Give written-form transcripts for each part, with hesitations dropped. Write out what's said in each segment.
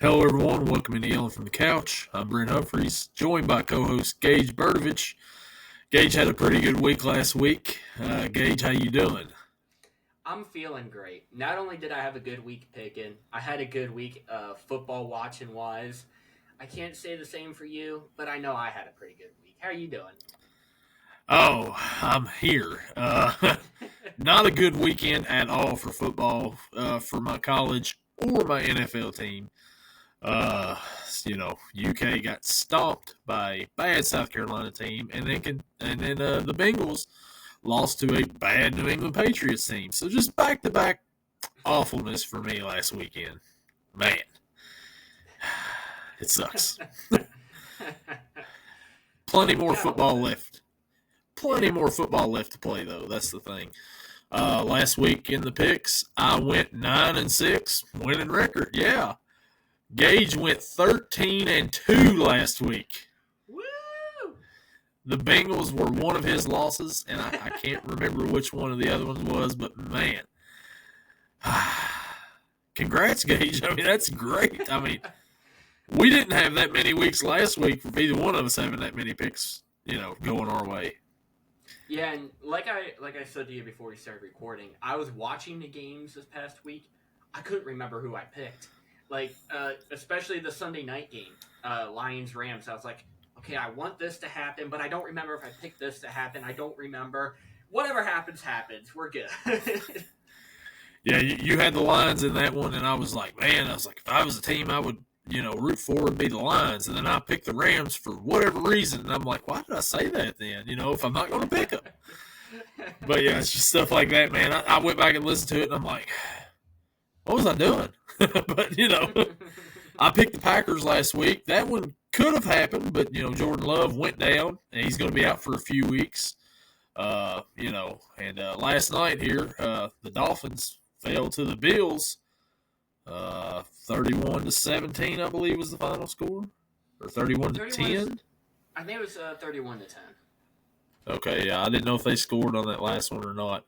Hello, everyone. Welcome to Yelling from the Couch. I'm Brent Humphreys, joined by co-host Gage Berdovich. Gage had a pretty good week last week. Gage, how you doing? I'm feeling great. Not only did I have a good week picking, I had a good week football watching wise. I can't say the same for you, but I know I had a pretty good week. How are you doing? Oh, I'm here. Not a good weekend at all for football for my college or my NFL team. UK got stomped by a bad South Carolina team, and then the Bengals lost to a bad New England Patriots team. So just back-to-back awfulness for me last weekend. Man, it sucks. Plenty more football left. Plenty more football left to play, though. That's the thing. Last week in the picks, I went 9-6, winning record. Yeah, Gage went 13-2 last week. Woo! The Bengals were one of his losses, and I can't remember which one of the other ones was, but man, congrats, Gage. I mean, that's great. I mean, we didn't have that many weeks last week for either one of us having that many picks, going our way. Yeah, and like I said to you before we started recording, I was watching the games this past week. I couldn't remember who I picked. Especially the Sunday night game, Lions-Rams. I was like, okay, I want this to happen, but I don't remember if I picked this to happen. I don't remember. Whatever happens, happens. We're good. Yeah, you had the Lions in that one, and I was like, if I was a team I would, root for would be the Lions. And then I picked the Rams for whatever reason. And I'm like, why did I say that then, if I'm not going to pick them? But, yeah, it's just stuff like that, man. I went back and listened to it, and I'm like, what was I doing? But, I picked the Packers last week. That one could have happened, but, Jordan Love went down, and he's going to be out for a few weeks. Last night here, the Dolphins fell to the Bills. 31-17, I believe, was the final score, or 31-10. I think it was 31-10. Okay, yeah, I didn't know if they scored on that last one or not.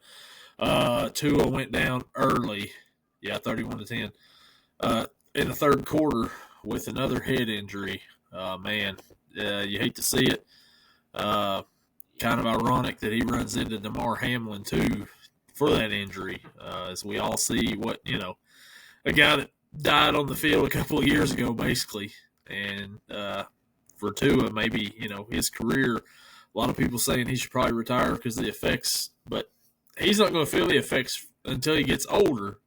Tua went down early, 31-10, in the third quarter with another head injury. You hate to see it. Kind of ironic that he runs into Damar Hamlin too for that injury, as we all see what a guy that died on the field a couple of years ago, basically. And for Tua, maybe, his career, a lot of people saying he should probably retire because of the effects, but he's not going to feel the effects until he gets older.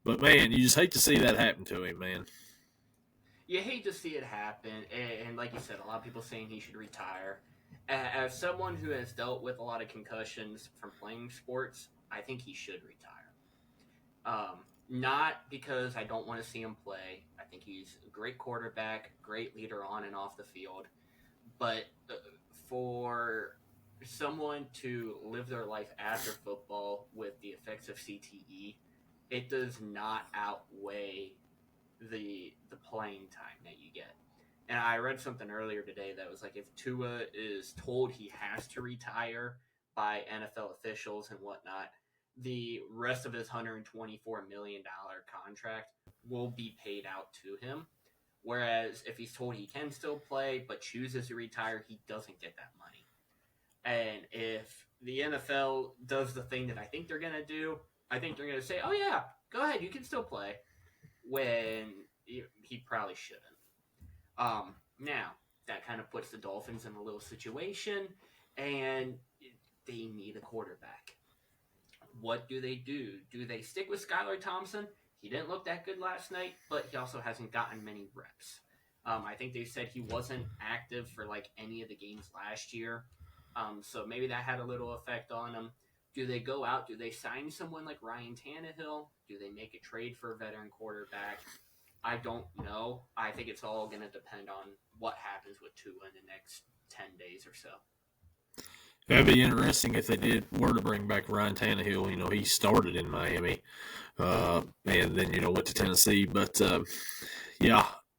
But, man, you just hate to see that happen to him, man. You hate to see it happen, and like you said, a lot of people saying he should retire. As someone who has dealt with a lot of concussions from playing sports, I think he should retire. Not because I don't want to see him play. I think he's a great quarterback, great leader on and off the field. But for someone to live their life after football with the effects of CTE, it does not outweigh the playing time that you get. And I read something earlier today that was like, if Tua is told he has to retire by NFL officials and whatnot, the rest of his $124 million contract will be paid out to him. Whereas if he's told he can still play but chooses to retire, he doesn't get that money. And if the NFL does the thing that I think they're going to do, I think they're going to say, oh yeah, go ahead, you can still play, when he probably shouldn't. Now, that kind of puts the Dolphins in a little situation, and they need a quarterback. What do? Do they stick with Skylar Thompson? He didn't look that good last night, but he also hasn't gotten many reps. I think they said he wasn't active for like any of the games last year. So maybe that had a little effect on him. Do they go out? Do they sign someone like Ryan Tannehill? Do they make a trade for a veteran quarterback? I don't know. I think it's all going to depend on what happens with Tua in the next 10 days or so. That'd be interesting if they were to bring back Ryan Tannehill. He started in Miami, and then went to Tennessee. But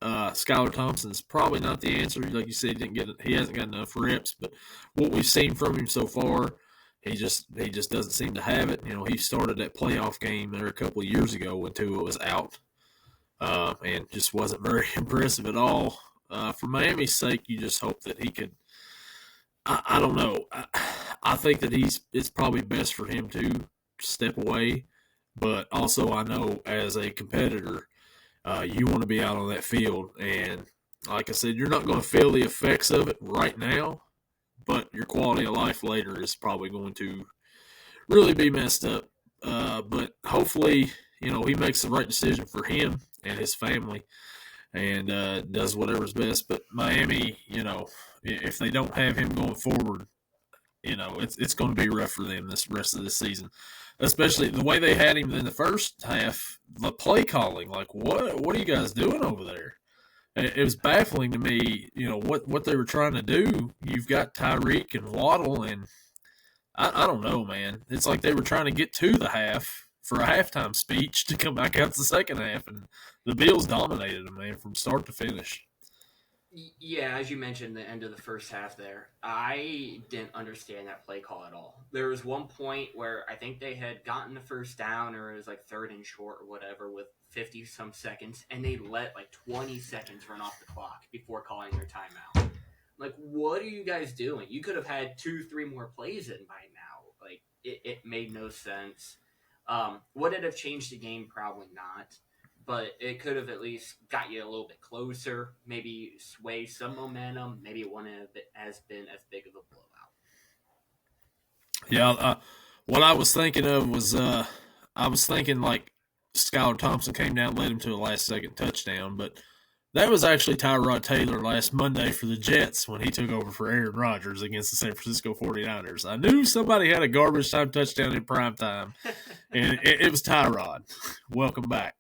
Skylar Thompson's probably not the answer. Like you said, he hasn't got enough reps. But what we've seen from him so far, he just doesn't seem to have it. He started that playoff game there a couple of years ago when Tua was out, and just wasn't very impressive at all. For Miami's sake, you just hope that he could. I don't know. I think that it's probably best for him to step away, but also I know as a competitor, you want to be out on that field, and like I said, you're not going to feel the effects of it right now, but your quality of life later is probably going to really be messed up. But hopefully, he makes the right decision for him and his family, and does whatever's best. But Miami, if they don't have him going forward, it's going to be rough for them this rest of the season, especially the way they had him in the first half. The play calling, like what are you guys doing over there? It was baffling to me, what they were trying to do. You've got Tyreek and Waddle, and I don't know, man. It's like they were trying to get to the half for a halftime speech to come back out the second half, and the Bills dominated them, man, from start to finish. Yeah, as you mentioned, the end of the first half there, I didn't understand that play call at all. There was one point where I think they had gotten the first down, or it was like third and short or whatever, with 50-some seconds, and they let like 20 seconds run off the clock before calling their timeout. Like, what are you guys doing? You could have had 2-3 more plays in by now. Like, it made no sense. Would it have changed the game? Probably not. But it could have at least got you a little bit closer, maybe sway some momentum. Maybe it wouldn't have been as big of a blowout. Yeah, what I was thinking of was I was thinking like Skylar Thompson came down and led him to a last-second touchdown, but that was actually Tyrod Taylor last Monday for the Jets when he took over for Aaron Rodgers against the San Francisco 49ers. I knew somebody had a garbage time touchdown in prime time, and it was Tyrod. Welcome back.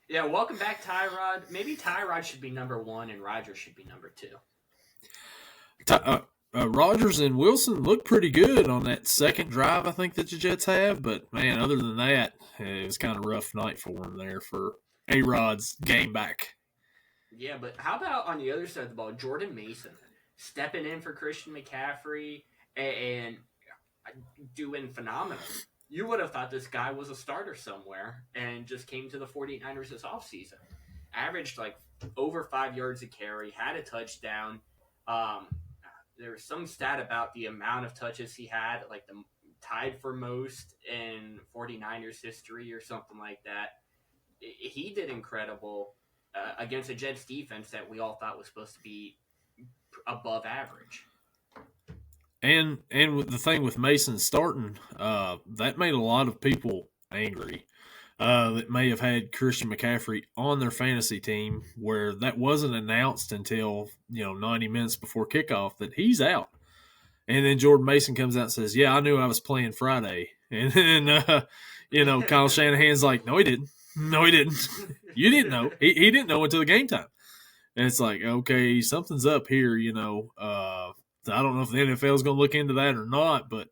Yeah, welcome back, Tyrod. Maybe Tyrod should be number 1 and Rodgers should be number 2. Rodgers and Wilson look pretty good on that second drive, I think, that the Jets have. But, man, other than that, it was kind of a rough night for them there for A-Rod's game back. Yeah, but how about on the other side of the ball, Jordan Mason stepping in for Christian McCaffrey and doing phenomenal. You would have thought this guy was a starter somewhere and just came to the 49ers this offseason. Averaged like over 5 yards a carry, had a touchdown. There was some stat about the amount of touches he had, like the tied for most in 49ers history or something like that. He did incredible against a Jets defense that we all thought was supposed to be above average. And with the thing with Mason starting, that made a lot of people angry. That may have had Christian McCaffrey on their fantasy team, where that wasn't announced until 90 minutes before kickoff that he's out. And then Jordan Mason comes out and says, "Yeah, I knew I was playing Friday." And then Kyle Shanahan's like, "No, he didn't. No, he didn't. You didn't know. He didn't know until the game time." And it's like, okay, something's up here. I don't know if the NFL is going to look into that or not, but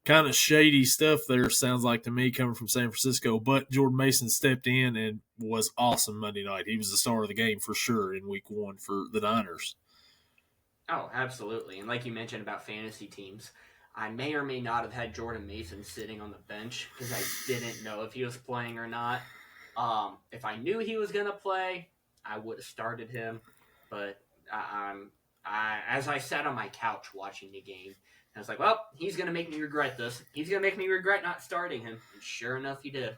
kind of shady stuff there sounds like to me coming from San Francisco. But Jordan Mason stepped in and was awesome Monday night. He was the star of the game for sure in week 1 for the Niners. Oh, absolutely. And like you mentioned about fantasy teams, I may or may not have had Jordan Mason sitting on the bench because I didn't know if he was playing or not. If I knew he was going to play, I would have started him. But as I sat on my couch watching the game, I was like, well, he's going to make me regret this. He's going to make me regret not starting him. And sure enough, he did.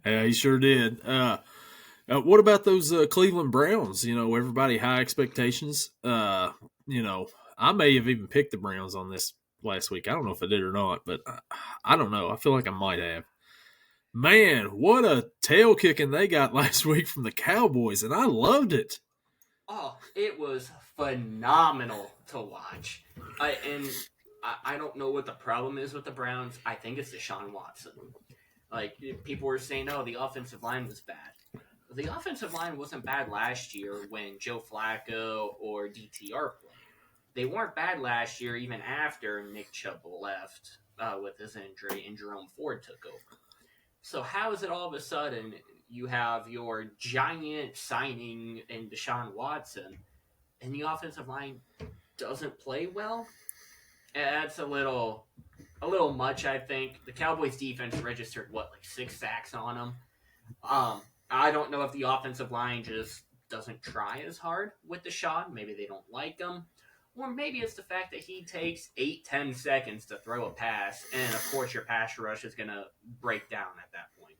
Yeah, he sure did. What about those Cleveland Browns? Everybody high expectations. I may have even picked the Browns on this last week. I don't know if I did or not, but I don't know. I feel like I might have. Man, what a tail kicking they got last week from the Cowboys, and I loved it. Oh, it was phenomenal to watch. I don't know what the problem is with the Browns. I think it's Deshaun Watson. Like, people were saying, oh, the offensive line was bad. The offensive line wasn't bad last year when Joe Flacco or DTR played. They weren't bad last year even after Nick Chubb left with his injury and Jerome Ford took over. So how is it all of a sudden you have your giant signing in Deshaun Watson and the offensive line doesn't play well? That's a little much, I think. The Cowboys defense registered, 6 sacks on them. I don't know if the offensive line just doesn't try as hard with Deshaun. Maybe they don't like him. Or maybe it's the fact that he takes 8-10 seconds to throw a pass, and of course your pass rush is going to break down at that point.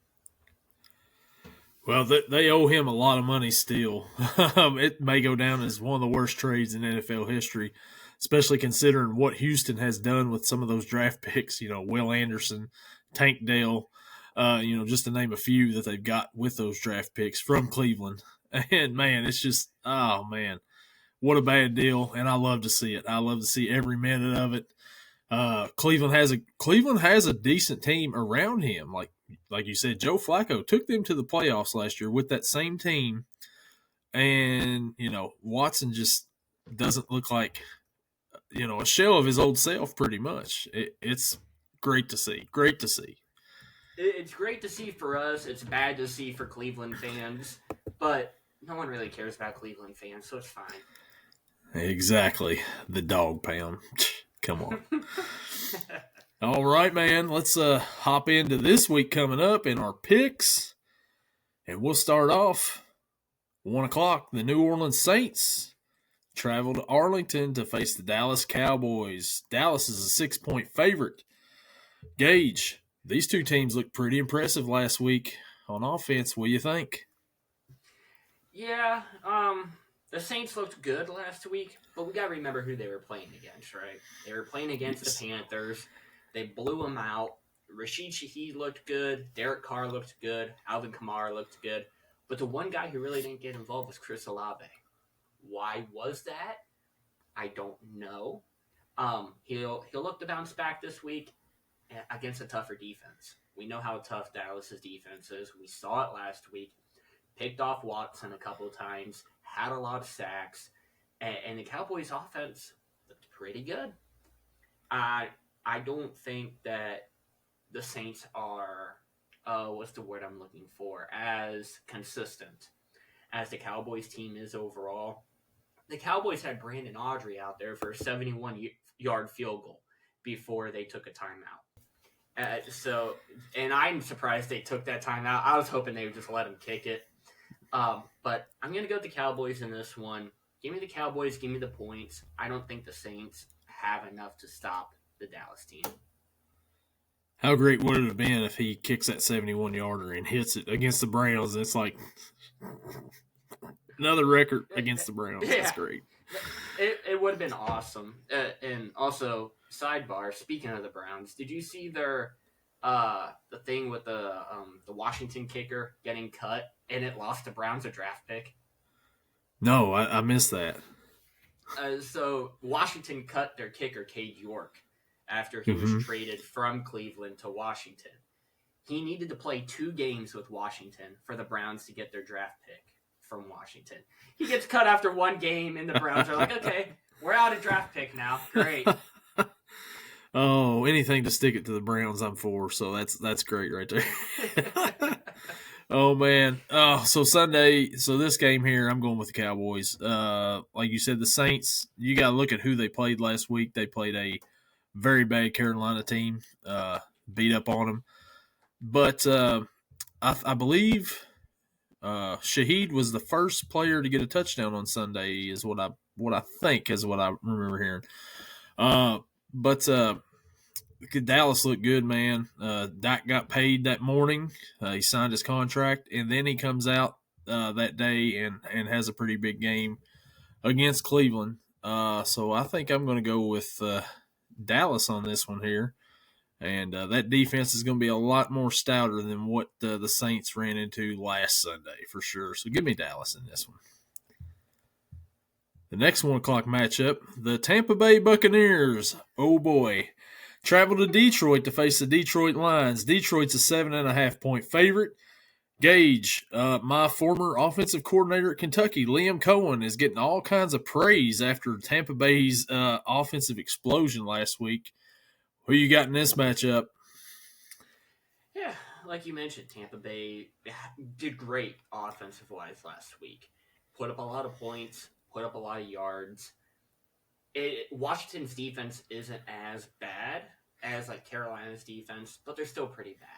Well, they owe him a lot of money still. It may go down as one of the worst trades in NFL history, especially considering what Houston has done with some of those draft picks. Will Anderson, Tank Dell, just to name a few that they've got with those draft picks from Cleveland. And, man, it's just, oh, man, what a bad deal. And I love to see it. I love to see every minute of it. Cleveland has a decent team around him. Like you said, Joe Flacco took them to the playoffs last year with that same team, and Watson just doesn't look like a shell of his old self. Pretty much, it's great to see. Great to see. It's great to see for us. It's bad to see for Cleveland fans, but no one really cares about Cleveland fans, so it's fine. Exactly, the dog pound. Come on. All right, man. Let's hop into this week coming up in our picks. And we'll start off 1 o'clock. The New Orleans Saints travel to Arlington to face the Dallas Cowboys. Dallas is a 6-point favorite. Gage, these two teams looked pretty impressive last week on offense. What do you think? Yeah, the Saints looked good last week, but we got to remember who they were playing against, right? They were playing against the Panthers. They blew them out. Rashid Shaheed looked good. Derek Carr looked good. Alvin Kamara looked good. But the one guy who really didn't get involved was Chris Olave. Why was that? I don't know. He'll look to bounce back this week against a tougher defense. We know how tough Dallas's defense is. We saw it last week. Picked off Watson a couple of times. Had a lot of sacks. And the Cowboys' offense looked pretty good. I don't think that the Saints are, what's the word I'm looking for, as consistent as the Cowboys team is overall. The Cowboys had Brandon Audrey out there for a 71-yard field goal before they took a timeout. And I'm surprised they took that timeout. I was hoping they would just let him kick it. But I'm going to go with the Cowboys in this one. Give me the Cowboys. Give me the points. I don't think the Saints have enough to stop the Dallas team. How great would it have been if he kicks that 71-yarder and hits it against the Browns? It's like another record against the Browns. Yeah. That's great. It would have been awesome. And also, sidebar, speaking of the Browns, did you see their the thing with the Washington kicker getting cut and it lost the Browns a draft pick? No, I missed that. So Washington cut their kicker, Cade York, after he was traded from Cleveland to Washington. He needed to play 2 games with Washington for the Browns to get their draft pick from Washington. He gets cut after 1 game, and the Browns are like, okay, we're out of draft pick now. Great. Oh, anything to stick it to the Browns, I'm for. So that's great right there. Oh, man. So Sunday, this game here, I'm going with the Cowboys. Like you said, the Saints, you got to look at who they played last week. They played a very bad Carolina team, beat up on them. But I believe Shaheed was the first player to get a touchdown on Sunday, is what I think is what I remember hearing. But Dallas looked good, man. Dak got paid that morning. He signed his contract, and then he comes out that day and has a pretty big game against Cleveland. So I think I'm going to go with Dallas on this one here. And that defense is going to be a lot more stouter than what the Saints ran into last Sunday, for sure. So give me Dallas in this one. The next 1 o'clock matchup, the Tampa Bay Buccaneers, oh boy, travel to Detroit to face the Detroit Lions. Detroit's a 7.5-point favorite. Gage, my former offensive coordinator at Kentucky, Liam Cohen, is getting all kinds of praise after Tampa Bay's offensive explosion last week. Who you got in this matchup? Yeah, like you mentioned, Tampa Bay did great offensive-wise last week. Put up a lot of points, put up a lot of yards. Washington's defense isn't as bad as like Carolina's defense, but they're still pretty bad.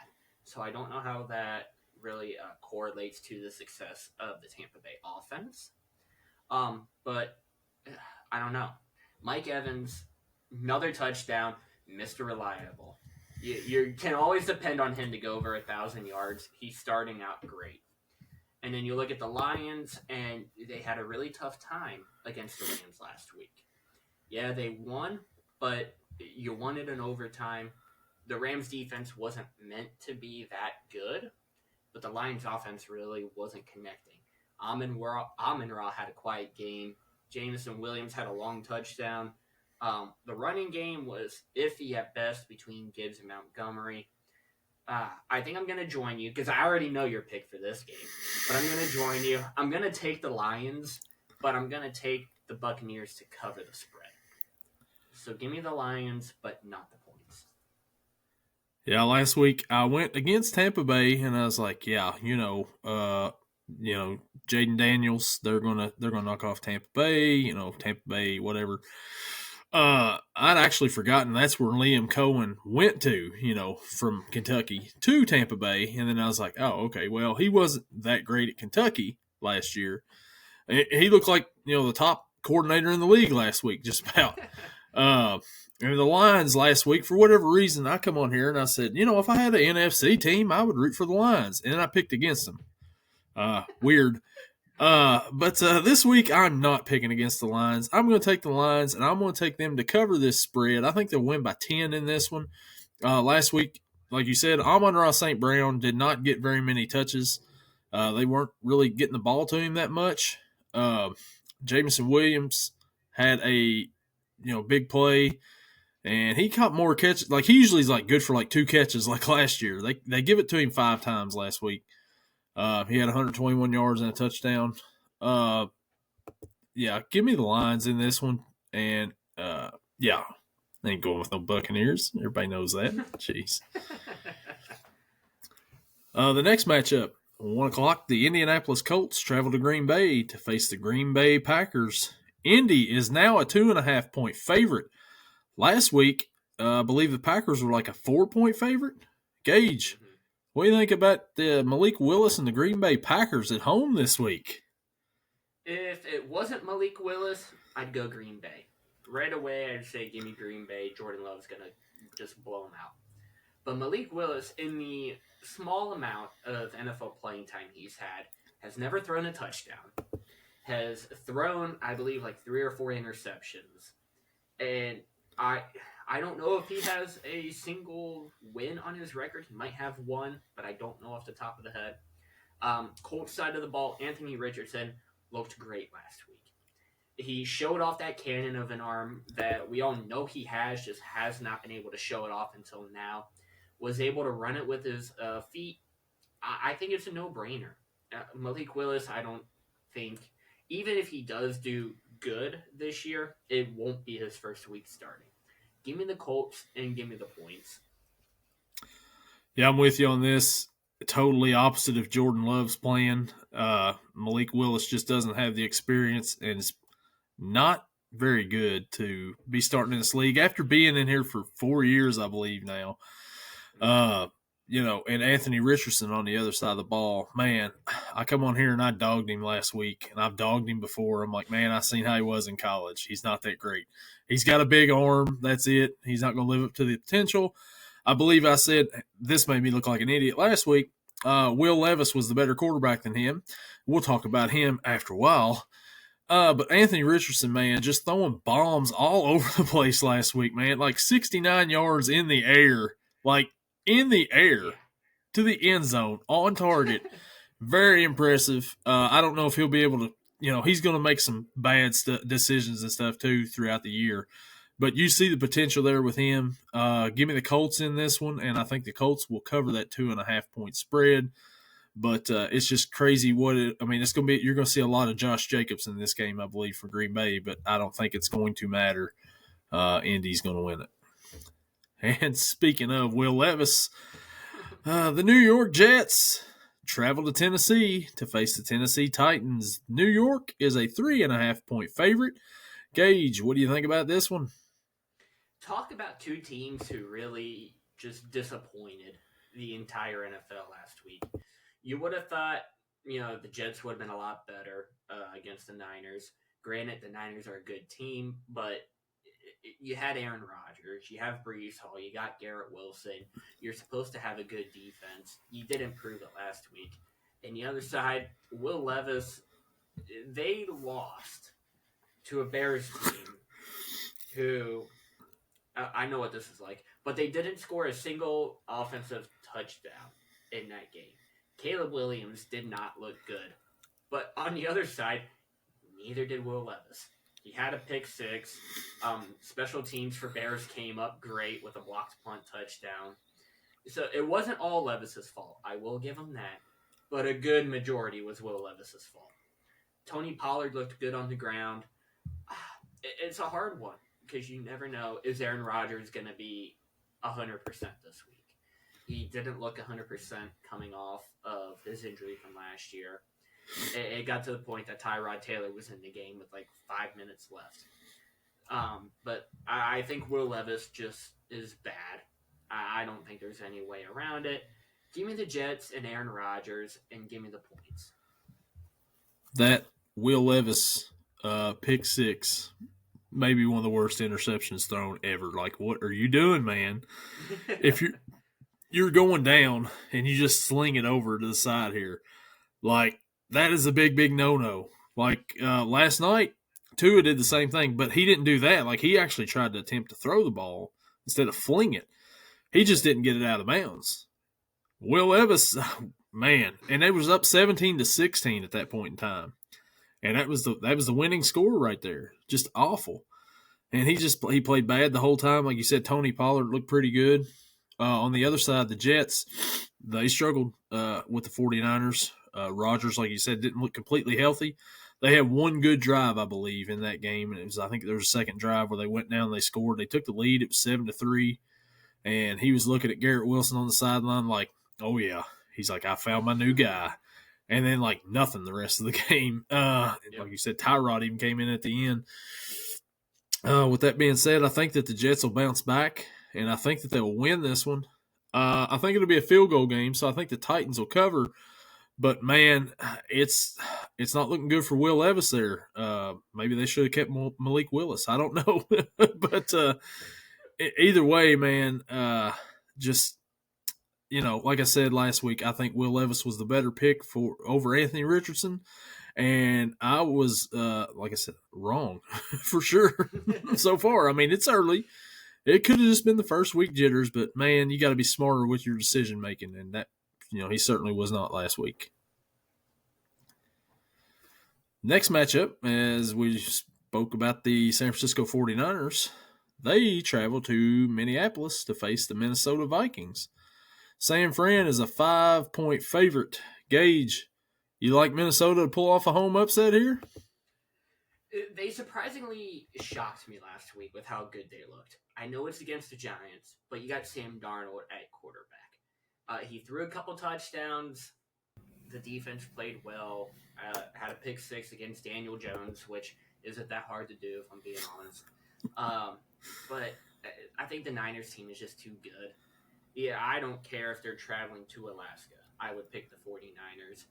So I don't know how that really correlates to the success of the Tampa Bay offense. But I don't know. Mike Evans, another touchdown, Mr. Reliable. You can always depend on him to go over 1,000 yards. He's starting out great. And then you look at the Lions, and they had a really tough time against the Rams last week. Yeah, they won, but you won it in overtime. The Rams defense wasn't meant to be that good, but the Lions offense really wasn't connecting. Amon-Ra had a quiet game. Jameson Williams had a long touchdown. The running game was iffy at best between Gibbs and Montgomery. I think I'm going to join you because I already know your pick for this game. But I'm going to join you. I'm going to take the Lions, but I'm going to take the Buccaneers to cover the spread. So give me the Lions, but not the points. Yeah, last week I went against Tampa Bay, and I was like, Jaden Daniels, they're gonna knock off Tampa Bay. Tampa Bay, whatever. I'd actually forgotten that's where Liam Cohen went to, from Kentucky to Tampa Bay. And then I was like, oh, okay, well, he wasn't that great at Kentucky last year. He looked like, the top coordinator in the league last week, just about. And the Lions last week, for whatever reason, I come on here and I said, if I had an NFC team, I would root for the Lions. And then I picked against them. Weird. But this week, I'm not picking against the Lions. I'm going to take the Lions, and I'm going to take them to cover this spread. I think they'll win by 10 in this one. Last week, like you said, Amon-Ra St. Brown did not get very many touches. They weren't really getting the ball to him that much. Jameson Williams had a big play, and he caught more catches. Like, he usually is good for 2 catches like last year. They give it to him 5 times last week. He had 121 yards and a touchdown. Give me the Lions in this one. And, I ain't going with no Buccaneers. Everybody knows that. Jeez. The next matchup, 1 o'clock, the Indianapolis Colts travel to Green Bay to face the Green Bay Packers. Indy is now a 2.5-point favorite. Last week, I believe the Packers were a 4-point favorite. Gage, what do you think about Malik Willis and the Green Bay Packers at home this week? If it wasn't Malik Willis, I'd go Green Bay. Right away, I'd say give me Green Bay. Jordan Love's going to just blow him out. But Malik Willis, in the small amount of NFL playing time he's had, has never thrown a touchdown. Has thrown, I believe, 3 or 4 interceptions. And I don't know if he has a single win on his record. He might have one, but I don't know off the top of the head. Colts side of the ball, Anthony Richardson looked great last week. He showed off that cannon of an arm that we all know he has, just has not been able to show it off until now. Was able to run it with his feet. I think it's a no-brainer. Malik Willis, I don't think, even if he does do good this year, it won't be his first week starting. Give me the Colts and give me the points. Yeah, I'm with you on this. Totally opposite of Jordan Love's plan. Malik Willis just doesn't have the experience and is not very good to be starting in this league after being in here for 4 years, I believe now. And Anthony Richardson on the other side of the ball. Man, I come on here and I dogged him last week, and I've dogged him before. I'm like, man, I seen how he was in college. He's not that great. He's got a big arm. That's it. He's not going to live up to the potential. I believe I said this made me look like an idiot last week. Will Levis was the better quarterback than him. We'll talk about him after a while. But Anthony Richardson, man, just throwing bombs all over the place last week, man. 69 yards in the air. In the air to the end zone on target. Very impressive. I don't know if he'll be able to, he's going to make some bad decisions and stuff too throughout the year. But you see the potential there with him. Give me the Colts in this one, and I think the Colts will cover that 2.5-point spread. But it's just crazy it's going to be. You're going to see a lot of Josh Jacobs in this game, I believe, for Green Bay. But I don't think it's going to matter. Indy's going to win it. And speaking of Will Levis, the New York Jets travel to Tennessee to face the Tennessee Titans. New York is a 3.5-point favorite. Gage, what do you think about this one? Talk about 2 teams who really just disappointed the entire NFL last week. You would have thought, the Jets would have been a lot better against the Niners. Granted, the Niners are a good team, but you had Aaron Rodgers, you have Brees Hall, you got Garrett Wilson. You're supposed to have a good defense. You didn't prove it last week. And the other side, Will Levis, they lost to a Bears team who, I know what this is like, but they didn't score a single offensive touchdown in that game. Caleb Williams did not look good. But on the other side, neither did Will Levis. He had a pick six. Special teams for Bears came up great with a blocked punt touchdown. So it wasn't all Levis's fault. I will give him that. But a good majority was Will Levis's fault. Tony Pollard looked good on the ground. It's a hard one because you never know. Is Aaron Rodgers going to be 100% this week? He didn't look 100% coming off of his injury from last year. It got to the point that Tyrod Taylor was in the game with like 5 minutes left. But I think Will Levis just is bad. I don't think there's any way around it. Give me the Jets and Aaron Rodgers and give me the points. That Will Levis pick six may be one of the worst interceptions thrown ever. Like, what are you doing, man? If you're going down and you just sling it over to the side here, like, that is a big, big no-no. Like, last night, Tua did the same thing, but he didn't do that. Like, he actually tried to attempt to throw the ball instead of fling it. He just didn't get it out of bounds. Will Levis, man, and it was up 17-16 at that point in time. And that was the winning score right there. Just awful. And he played bad the whole time. Like you said, Tony Pollard looked pretty good. On the other side, the Jets, they struggled with the 49ers. Rodgers, like you said, didn't look completely healthy. They had one good drive, I believe, in that game. And I think there was a second drive where they went down, they scored. They took the lead. It was 7-3. And he was looking at Garrett Wilson on the sideline like, oh, yeah. He's like, I found my new guy. And then, like, nothing the rest of the game. Like you said, Tyrod even came in at the end. With that being said, I think that the Jets will bounce back, and I think that they will win this one. I think it'll be a field goal game, so I think the Titans will cover. But, man, it's not looking good for Will Levis there. Maybe they should have kept Malik Willis. I don't know. But either way, man, just – like I said last week, I think Will Levis was the better pick over Anthony Richardson. And I was, like I said, wrong for sure so far. I mean, it's early. It could have just been the first week jitters, but, man, you got to be smarter with your decision making. And that, he certainly was not last week. Next matchup, as we spoke about the San Francisco 49ers, they travel to Minneapolis to face the Minnesota Vikings. San Fran is a 5-point favorite. Gage, you like Minnesota to pull off a home upset here? They surprisingly shocked me last week with how good they looked. I know it's against the Giants, but you got Sam Darnold at quarterback. He threw a couple touchdowns. The defense played well. Had a pick six against Daniel Jones, which isn't that hard to do if I'm being honest. But I think the Niners team is just too good. Yeah, I don't care if they're traveling to Alaska. I would pick the 49ers.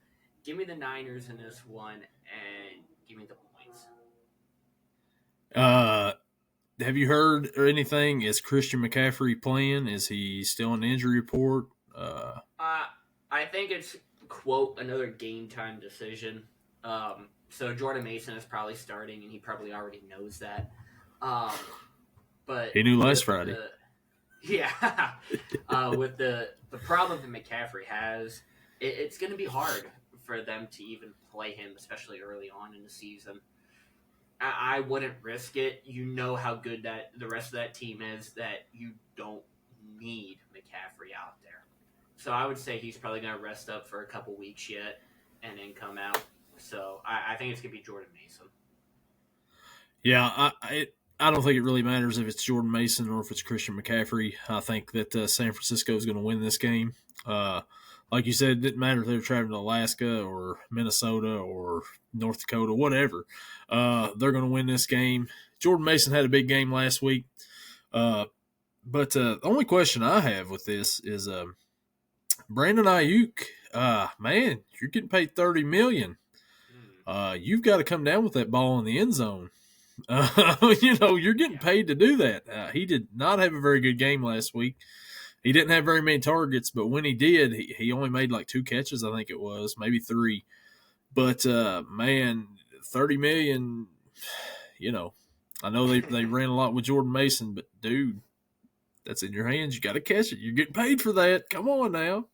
Give me the Niners in this one, and give me the points. Have you heard or anything? Is Christian McCaffrey playing? Is he still on the injury report? I think it's, quote, another game time decision. So Jordan Mason is probably starting, and he probably already knows that. But he knew last Friday. With the problem that McCaffrey has, it's going to be hard for them to even play him, especially early on in the season. I wouldn't risk it. You know how good that the rest of that team is, that you don't need McCaffrey out there. So I would say he's probably going to rest up for a couple weeks yet and then come out. So I think it's going to be Jordan Mason. Yeah, I don't think it really matters if it's Jordan Mason or if it's Christian McCaffrey. I think that San Francisco is going to win this game. Like you said, it didn't matter if they were traveling to Alaska or Minnesota or North Dakota, whatever. They're going to win this game. Jordan Mason had a big game last week. But the only question I have with this is Brandon Ayuk man, you're getting paid $30 million. You've got to come down with that ball in the end zone. You're getting paid to do that. He did not have a very good game last week. He didn't have very many targets, but when he did, he only made like 2 catches, I think it was, maybe 3. But, man, $30 million, I know they ran a lot with Jordan Mason, but, dude, that's in your hands. You got to catch it. You're getting paid for that. Come on now.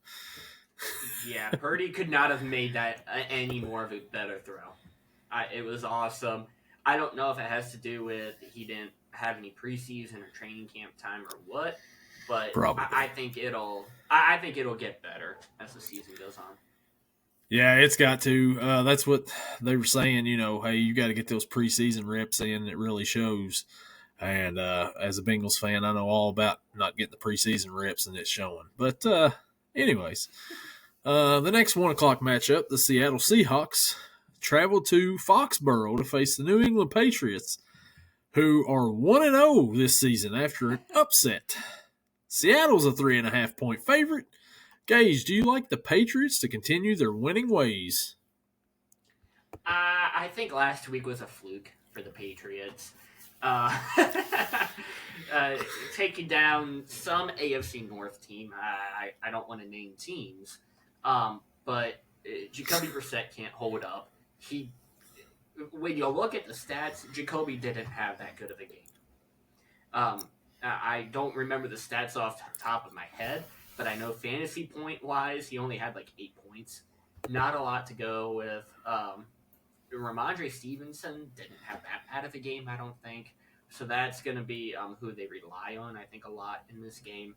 Yeah, Purdy could not have made that any more of a better throw. It was awesome. I don't know if it has to do with he didn't have any preseason or training camp time or what, but I think it'll get better as the season goes on. Yeah, it's got to. That's what they were saying. Hey, you got to get those preseason reps in. It really shows. And as a Bengals fan, I know all about not getting the preseason reps, and it's showing. But anyways, the next 1 o'clock matchup, the Seattle Seahawks travel to Foxborough to face the New England Patriots, who are 1-0 this season after an upset. Seattle's a 3.5-point favorite. Gage, do you like the Patriots to continue their winning ways? I think last week was a fluke for the Patriots. Taking down some AFC North team. I don't want to name teams, but Jacoby Brissett can't hold up. When you look at the stats, Jacoby didn't have that good of a game. I don't remember the stats off the top of my head, but I know fantasy point wise, he only had like 8 points. Not a lot to go with. Ramondre Stevenson didn't have that bad of a game, I don't think. So that's going to be who they rely on, I think, a lot in this game.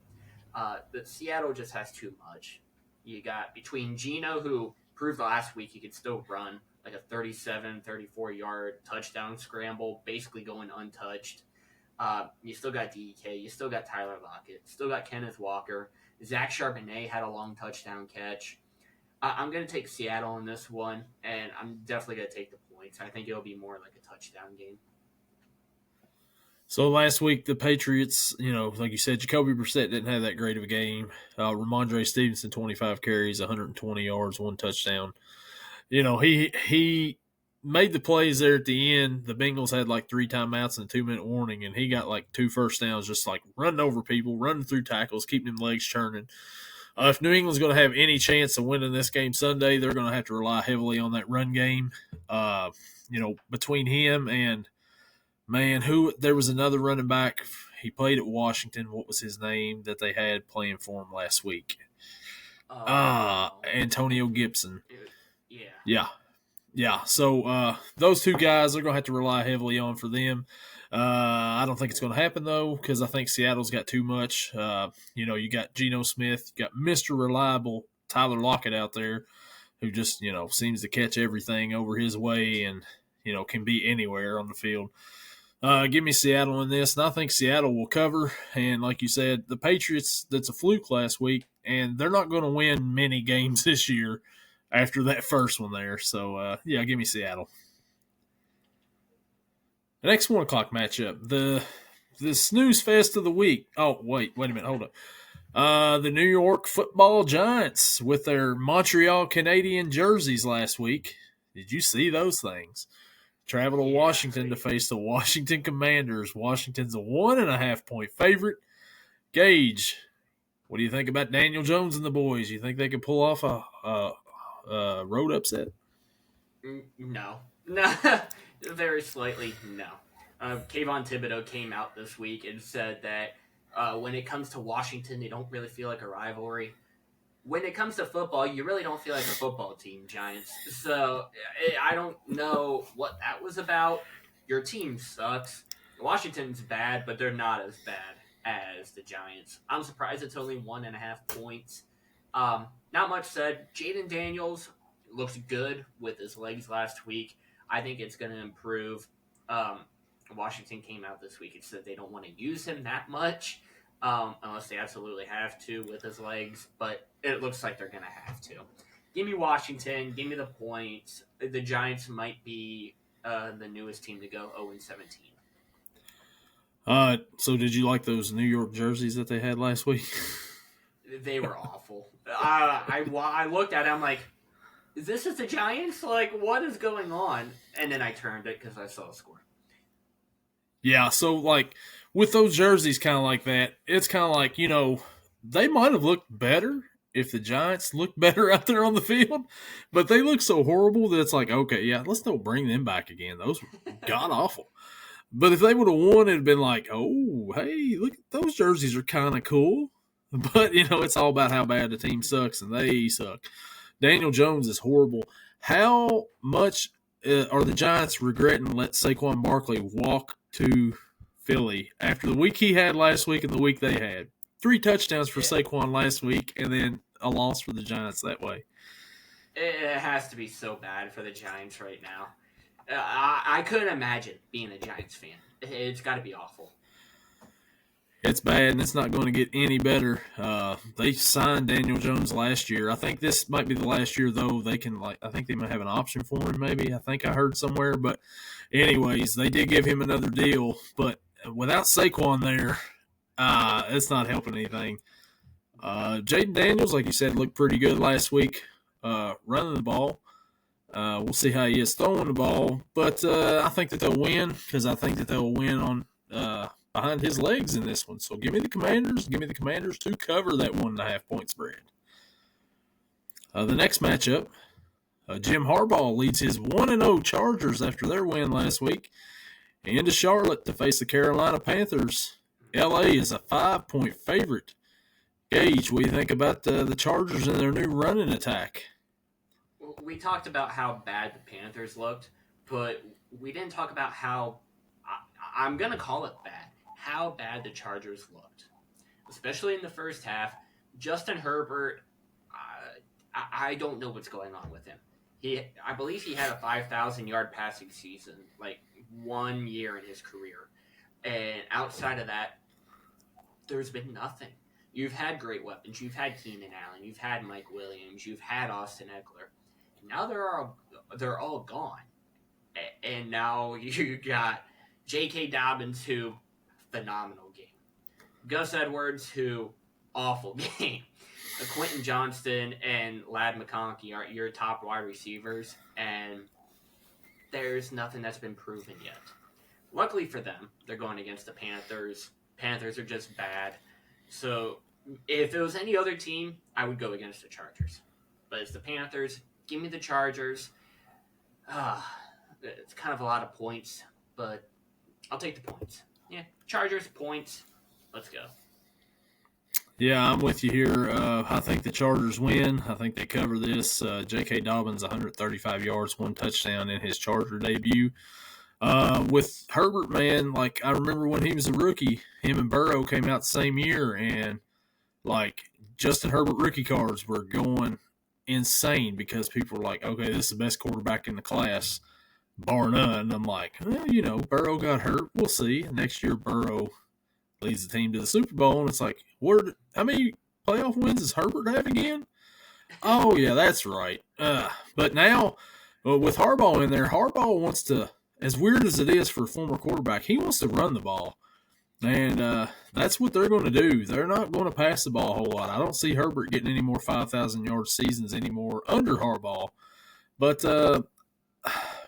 But Seattle just has too much. You got between Geno, who proved last week he could still run like a 37, 34-yard touchdown scramble, basically going untouched. You still got DK. You still got Tyler Lockett. Still got Kenneth Walker. Zach Charbonnet had a long touchdown catch. I'm going to take Seattle in this one, and I'm definitely going to take the points. I think it'll be more like a touchdown game. So last week, the Patriots, like you said, Jacoby Brissett didn't have that great of a game. Ramondre Stevenson, 25 carries, 120 yards, 1 touchdown. He made the plays there at the end. The Bengals had like 3 timeouts and a 2-minute warning, and he got like 2 first downs, just like running over people, running through tackles, keeping them legs churning. If New England's going to have any chance of winning this game Sunday, they're going to have to rely heavily on that run game. Between him and, there was another running back. He played at Washington. What was his name that they had playing for him last week? Antonio Gibson. Yeah. So those 2 guys, they're going to have to rely heavily on for them. I don't think it's going to happen, though, because I think Seattle's got too much. You got Geno Smith, you got Mr. Reliable Tyler Lockett out there who just, seems to catch everything over his way and, can be anywhere on the field. Give me Seattle in this, and I think Seattle will cover. And like you said, the Patriots, that's a fluke last week, and they're not going to win many games this year after that first one there. So, give me Seattle. The next 1 o'clock matchup, the snooze fest of the week. Oh, wait a minute, hold up. The New York Football Giants with their Montreal Canadian jerseys last week. Did you see those things? Travel to Washington to face the Washington Commanders. Washington's a 1.5-point favorite. Gage, what do you think about Daniel Jones and the boys? You think they can pull off a road upset? No. Very slightly, no. Kayvon Thibodeau came out this week and said that when it comes to Washington, they don't really feel like a rivalry. When it comes to football, you really don't feel like a football team, Giants. So I don't know what that was about. Your team sucks. Washington's bad, but they're not as bad as the Giants. I'm surprised it's only 1.5 points. Not much said. Jaden Daniels looks good with his legs last week. I think it's going to improve. Washington came out this week and said they don't want to use him that much unless they absolutely have to with his legs, but it looks like they're going to have to. Give me Washington. Give me the points. The Giants might be the newest team to go 0-17. So did you like those New York jerseys that they had last week? They were awful. I looked at it, I'm like, this is the Giants? Like, what is going on? And then I turned it because I saw a score. Yeah, so, like, with those jerseys kind of like that, it's kind of like, they might have looked better if the Giants looked better out there on the field, but they look so horrible that it's like, okay, yeah, let's don't bring them back again. Those were god-awful. But if they would have won, it'd been like, oh, hey, look, those jerseys are kind of cool. But, it's all about how bad the team sucks, and they suck. Daniel Jones is horrible. How much are the Giants regretting let Saquon Barkley walk to Philly after the week he had last week and the week they had? 3 touchdowns for Saquon last week and then a loss for the Giants that way. It has to be so bad for the Giants right now. I couldn't imagine being a Giants fan. It's got to be awful. It's bad, and it's not going to get any better. They signed Daniel Jones last year. I think this might be the last year, though. I think they might have an option for him, maybe. I think I heard somewhere. But anyways, they did give him another deal. But without Saquon there, it's not helping anything. Jaden Daniels, like you said, looked pretty good last week running the ball. We'll see how he is throwing the ball. But I think that they'll win because I think that they'll win on behind his legs in this one. So give me the Commanders. Give me the Commanders to cover that 1.5 point spread. The next matchup, Jim Harbaugh leads his 1-0 Chargers after their win last week into Charlotte to face the Carolina Panthers. LA is a 5-point favorite. Gage, what do you think about the Chargers and their new running attack? We talked about how bad the Panthers looked, but we didn't talk about how, I'm going to call it bad, how bad the Chargers looked. Especially in the first half. Justin Herbert, I don't know what's going on with him. I believe he had a 5,000-yard passing season, like 1 year in his career. And outside of that, there's been nothing. You've had great weapons. You've had Keenan Allen. You've had Mike Williams. You've had Austin Eckler. Now they're all gone. And now you got J.K. Dobbins, who, phenomenal game. Gus Edwards, who, awful game. Quentin Johnston and Ladd McConkey are your top wide receivers, and there's nothing that's been proven yet. Luckily for them, they're going against the Panthers. Panthers are just bad. So if it was any other team, I would go against the Chargers. But it's the Panthers. Give me the Chargers. It's kind of a lot of points, but I'll take the points. Yeah, Chargers, points. Let's go. Yeah, I'm with you here. I think the Chargers win. I think they cover this. J.K. Dobbins, 135 yards, 1 touchdown in his Charger debut. With Herbert, man, like I remember when he was a rookie, him and Burrow came out the same year, and like Justin Herbert rookie cards were going insane because people were like, okay, this is the best quarterback in the class, bar none. And I'm like, well, Burrow got hurt. We'll see. Next year, Burrow leads the team to the Super Bowl, and it's like, how many playoff wins does Herbert have again? Oh, yeah, that's right. But now, with Harbaugh in there, Harbaugh wants to, as weird as it is for a former quarterback, he wants to run the ball. And that's what they're going to do. They're not going to pass the ball a whole lot. I don't see Herbert getting any more 5,000-yard seasons anymore under Harbaugh. But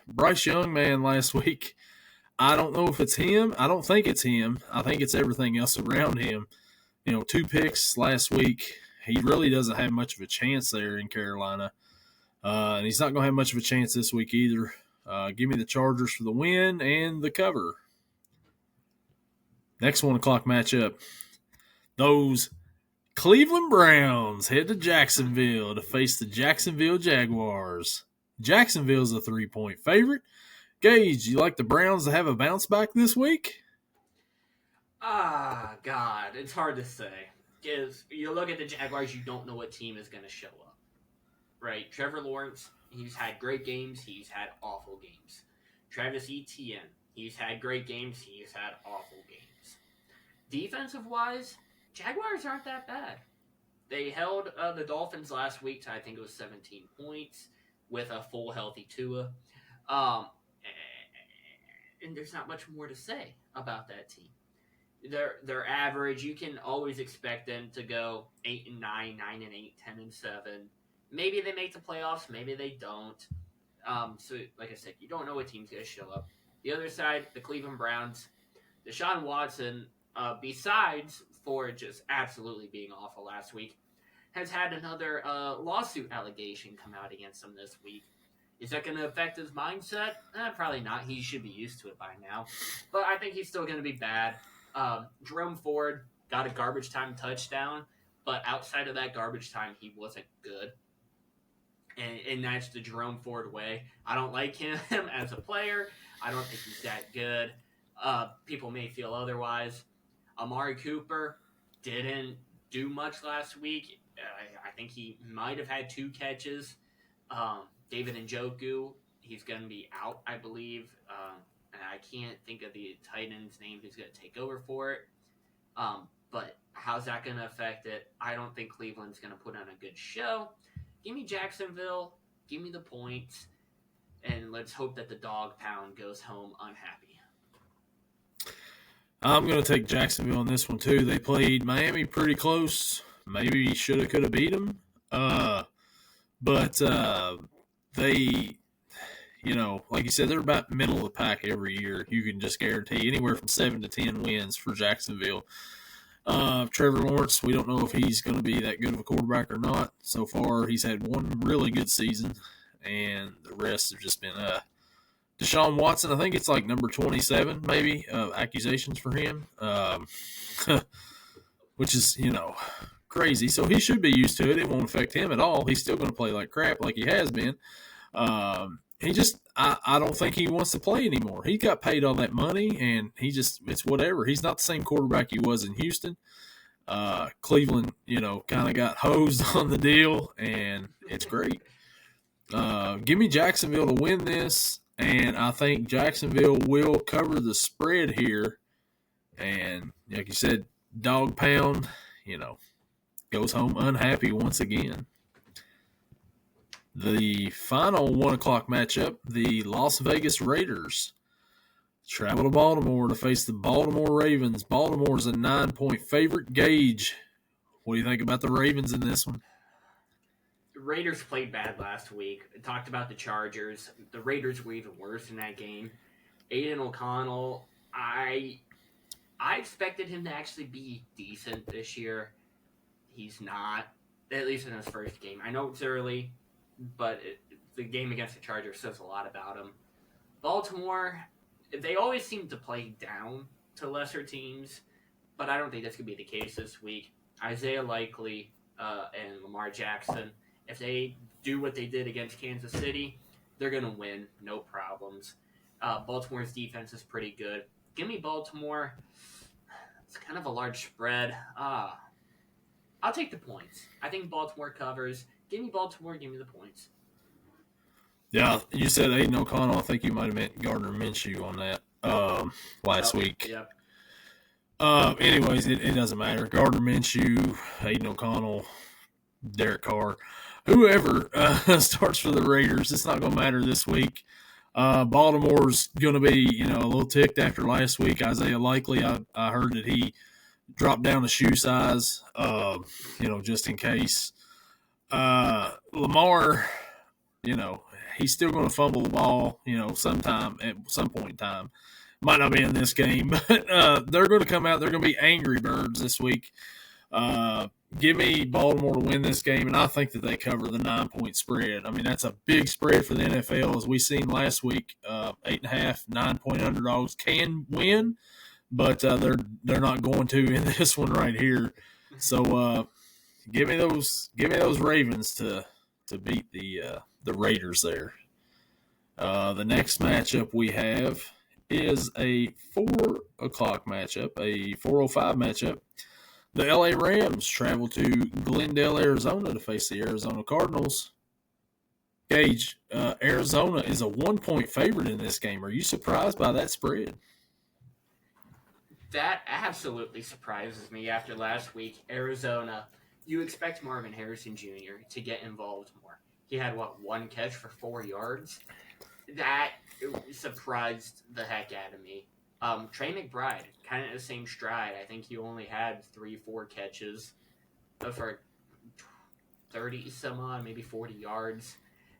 Bryce Young, man, last week, I don't know if it's him. I don't think it's him. I think it's everything else around him. 2 picks last week. He really doesn't have much of a chance there in Carolina. And he's not going to have much of a chance this week either. Give me the Chargers for the win and the cover. Next 1 o'clock matchup. Those Cleveland Browns head to Jacksonville to face the Jacksonville Jaguars. Jacksonville's a 3-point favorite. Gage, you like the Browns to have a bounce back this week? God, it's hard to say. Because you look at the Jaguars, you don't know what team is going to show up. Right? Trevor Lawrence, he's had great games, he's had awful games. Travis Etienne, he's had great games, he's had awful games. Defensive-wise, Jaguars aren't that bad. They held the Dolphins last week to, I think it was 17 points with a full healthy Tua. And there's not much more to say about that team. they're average. You can always expect them to go 8-9, 9-8, 10-7. Maybe they make the playoffs, maybe they don't. So like I said, you don't know what team's gonna show up. The other side, the Cleveland Browns, Deshaun Watson, besides for just absolutely being awful last week, has had another lawsuit allegation come out against him this week. Is that going to affect his mindset? Probably not. He should be used to it by now. But I think he's still going to be bad. Jerome Ford got a garbage time touchdown, but outside of that garbage time, he wasn't good. And that's the Jerome Ford way. I don't like him as a player. I don't think he's that good. People may feel otherwise. Amari Cooper didn't do much last week. I think he might have had 2 catches. David Njoku, he's going to be out, I believe. And I can't think of the tight end's name who's going to take over for it. But how's that going to affect it? I don't think Cleveland's going to put on a good show. Give me Jacksonville. Give me the points. And let's hope that the dog pound goes home unhappy. I'm going to take Jacksonville on this one, too. They played Miami pretty close. Maybe should have, could have beat them. But they, like you said, they're about middle of the pack every year. You can just guarantee anywhere from 7 to 10 wins for Jacksonville. Trevor Lawrence, we don't know if he's going to be that good of a quarterback or not. So far, he's had one really good season, and the rest have just been Deshaun Watson. I think it's like number 27, maybe, accusations for him, which is, crazy. So he should be used to it. It won't affect him at all. He's still going to play like crap like he has been. I don't think he wants to play anymore. He got paid all that money, and it's whatever. He's not the same quarterback he was in Houston. Cleveland, kind of got hosed on the deal, and it's great. Give me Jacksonville to win this, and I think Jacksonville will cover the spread here. And like you said, dog pound, goes home unhappy once again. The final 1 o'clock matchup, the Las Vegas Raiders travel to Baltimore to face the Baltimore Ravens. Baltimore's a 9-point favorite. Gage, what do you think about the Ravens in this one? The Raiders played bad last week. I talked about the Chargers. The Raiders were even worse in that game. Aiden O'Connell, I expected him to actually be decent this year. He's not, at least in his first game. I know it's early, but the game against the Chargers says a lot about him. Baltimore, they always seem to play down to lesser teams, but I don't think that's going to be the case this week. Isaiah Likely and Lamar Jackson, if they do what they did against Kansas City, they're going to win, no problems. Baltimore's defense is pretty good. Give me Baltimore. It's kind of a large spread. I'll take the points. I think Baltimore covers. Give me Baltimore. Give me the points. Yeah, you said Aiden O'Connell. I think you might have meant Gardner Minshew on that last week. Yep. Anyways, it doesn't matter. Gardner Minshew, Aiden O'Connell, Derek Carr, whoever starts for the Raiders, it's not going to matter this week. Baltimore's going to be, a little ticked after last week. Isaiah Likely, I heard that he dropped down a shoe size, just in case. Lamar, he's still going to fumble the ball, sometime at some point in time. Might not be in this game, but they're going to come out. They're going to be angry birds this week. Give me Baltimore to win this game, and I think that they cover the 9-point spread. I mean, that's a big spread for the NFL, as we seen last week. 8.5, 9-point underdogs can win, but they're not going to in this one right here. So give me those Ravens to beat the Raiders there. The next matchup we have is a 4 o'clock matchup, a 4:05 matchup. The LA Rams travel to Glendale, Arizona to face the Arizona Cardinals. Gage, Arizona is a 1-point favorite in this game. Are you surprised by that spread? That absolutely surprises me after last week. Arizona, you expect Marvin Harrison Jr. to get involved more. He had, one catch for 4 yards? That surprised the heck out of me. Trey McBride, kind of the same stride. I think he only had 3-4 catches for 30 some odd, maybe 40 yards.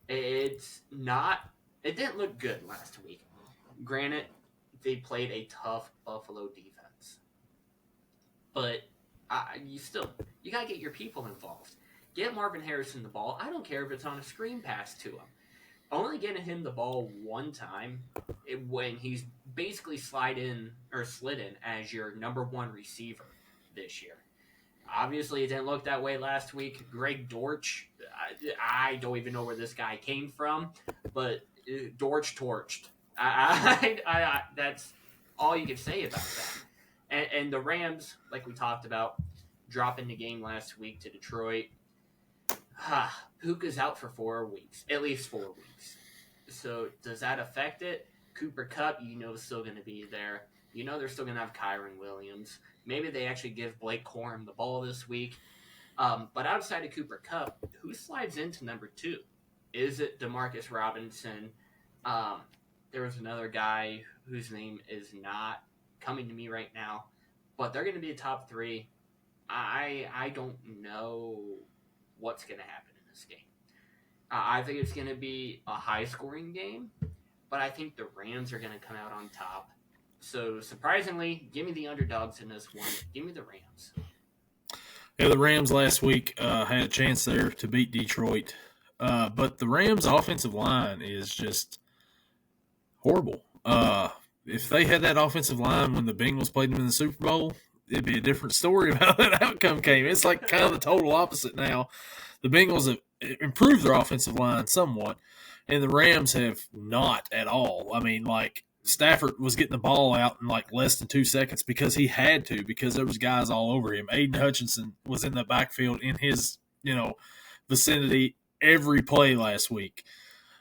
It's not. It didn't look good last week. Granted, they played a tough Buffalo defense, but you gotta get your people involved. Get Marvin Harrison the ball. I don't care if it's on a screen pass to him. Only getting him the ball one time when he's basically slid in as your number one receiver this year. Obviously, it didn't look that way last week. Greg Dortch, I don't even know where this guy came from, but Dortch torched. That's all you can say about that. And the Rams, like we talked about, dropping the game last week to Detroit. Puka's out for 4 weeks, at least 4 weeks. So does that affect it? Cooper Kupp, is still going to be there. They're still going to have Kyron Williams. Maybe they actually give Blake Corum the ball this week. But outside of Cooper Kupp, who slides into number 2? Is it Demarcus Robinson? There was another guy whose name is not coming to me right now, but they're going to be a top 3. I don't know what's going to happen in this game. I think it's going to be a high-scoring game, but I think the Rams are going to come out on top. So, surprisingly, give me the underdogs in this one. Give me the Rams. Yeah, the Rams last week had a chance there to beat Detroit. But the Rams' offensive line is just horrible. If they had that offensive line when the Bengals played them in the Super Bowl, it'd be a different story about how that outcome came. It's like kind of the total opposite now. The Bengals have improved their offensive line somewhat, and the Rams have not at all. I mean, like, Stafford was getting the ball out in like less than 2 seconds because he had to, because there was guys all over him. Aiden Hutchinson was in the backfield in his, vicinity every play last week.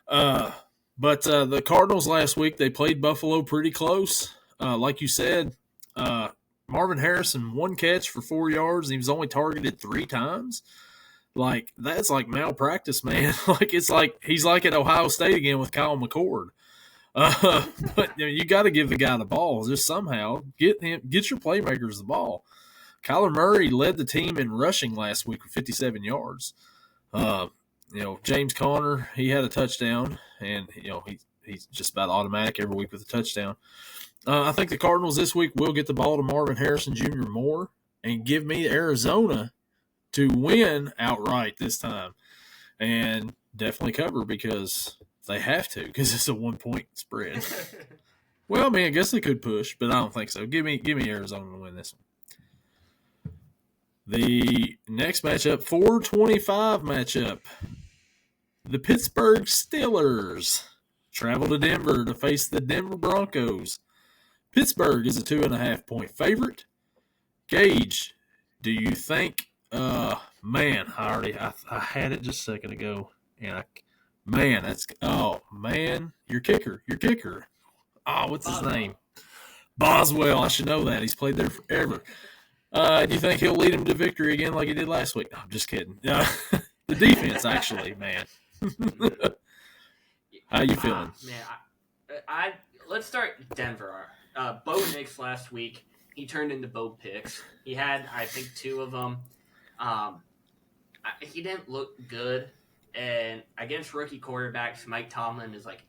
But the Cardinals last week, they played Buffalo pretty close. Like you said, Marvin Harrison, 1 catch for 4 yards. And he was only targeted 3 times. Like, that's like malpractice, man. It's like he's like at Ohio State again with Kyle McCord. But you got to give the guy the ball. Just somehow get your playmakers the ball. Kyler Murray led the team in rushing last week with 57 yards. James Conner, he had a touchdown, and he's just about automatic every week with a touchdown. I think the Cardinals this week will get the ball to Marvin Harrison Jr. more and give me Arizona to win outright this time, and definitely cover because they have to, because it's a 1-point spread. Well, I mean, I guess they could push, but I don't think so. Give me Arizona to win this one. The next matchup, 425 matchup. The Pittsburgh Steelers travel to Denver to face the Denver Broncos. Pittsburgh is a 2.5-point favorite. Gage, do you think? Man, I had it just a second ago, and your kicker. Oh, what's his name? Boswell. I should know that. He's played there forever. Do you think he'll lead him to victory again like he did last week? No, I'm just kidding. The defense, actually, man. How you feeling? Man, let's start Denver. Bo Nix last week, he turned into Bo Picks. He had, I think, 2 of them. He didn't look good. And against rookie quarterbacks, Mike Tomlin is like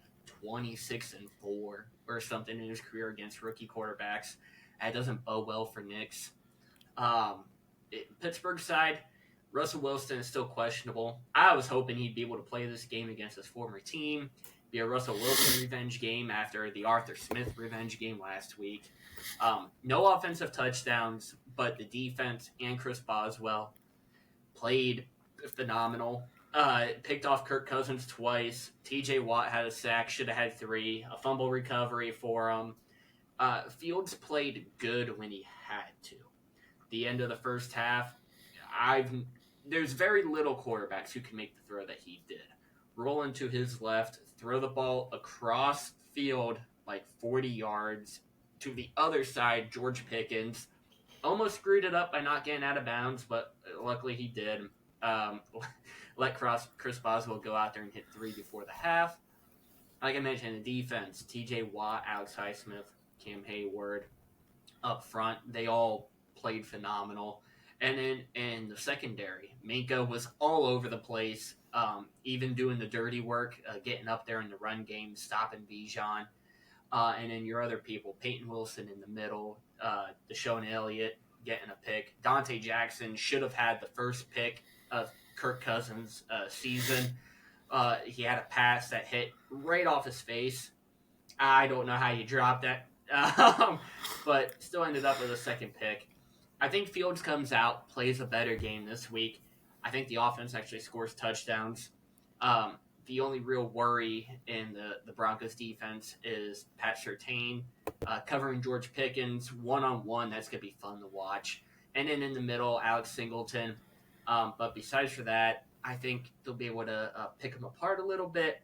26-4 or something in his career against rookie quarterbacks. That doesn't bode well for Nix. Pittsburgh side, Russell Wilson is still questionable. I was hoping he'd be able to play this game against his former team. Be a Russell Wilson revenge game after the Arthur Smith revenge game last week. No offensive touchdowns, but the defense and Chris Boswell played phenomenal. Picked off Kirk Cousins twice. TJ Watt had a sack, should have had 3. A fumble recovery for him. Fields played good when he had to. The end of the first half, there's very little quarterbacks who can make the throw that he did. Roll into his left, throw the ball across field like 40 yards to the other side. George Pickens almost screwed it up by not getting out of bounds, but luckily he did. Let Chris Boswell go out there and hit 3 before the half. Like I mentioned, the defense, TJ Watt, Alex Highsmith, Cam Hayward up front. They all played phenomenal. And then in the secondary, Minka was all over the place, even doing the dirty work, getting up there in the run game, stopping Bijan. And then your other people, Peyton Wilson in the middle, Deshaun Elliott getting a pick. Dante Jackson should have had the first pick of Kirk Cousins' season. He had a pass that hit right off his face. I don't know how you dropped that, but still ended up with a second pick. I think Fields comes out, plays a better game this week. I think the offense actually scores touchdowns. The only real worry in the Broncos defense is Pat Surtain covering George Pickens one-on-one. That's going to be fun to watch. And then in the middle, Alex Singleton. But besides for that, I think they'll be able to pick them apart a little bit.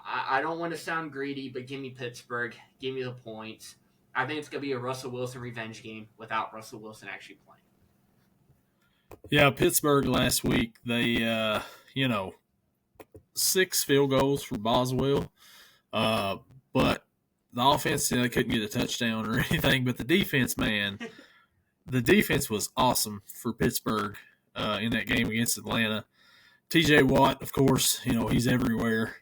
I don't want to sound greedy, but give me Pittsburgh. Give me the points. I think it's going to be a Russell Wilson revenge game without Russell Wilson actually playing. Yeah, Pittsburgh last week, they, 6 field goals for Boswell. But the offense, they couldn't get a touchdown or anything. But the defense, man, the defense was awesome for Pittsburgh in that game against Atlanta. TJ Watt, of course, he's everywhere.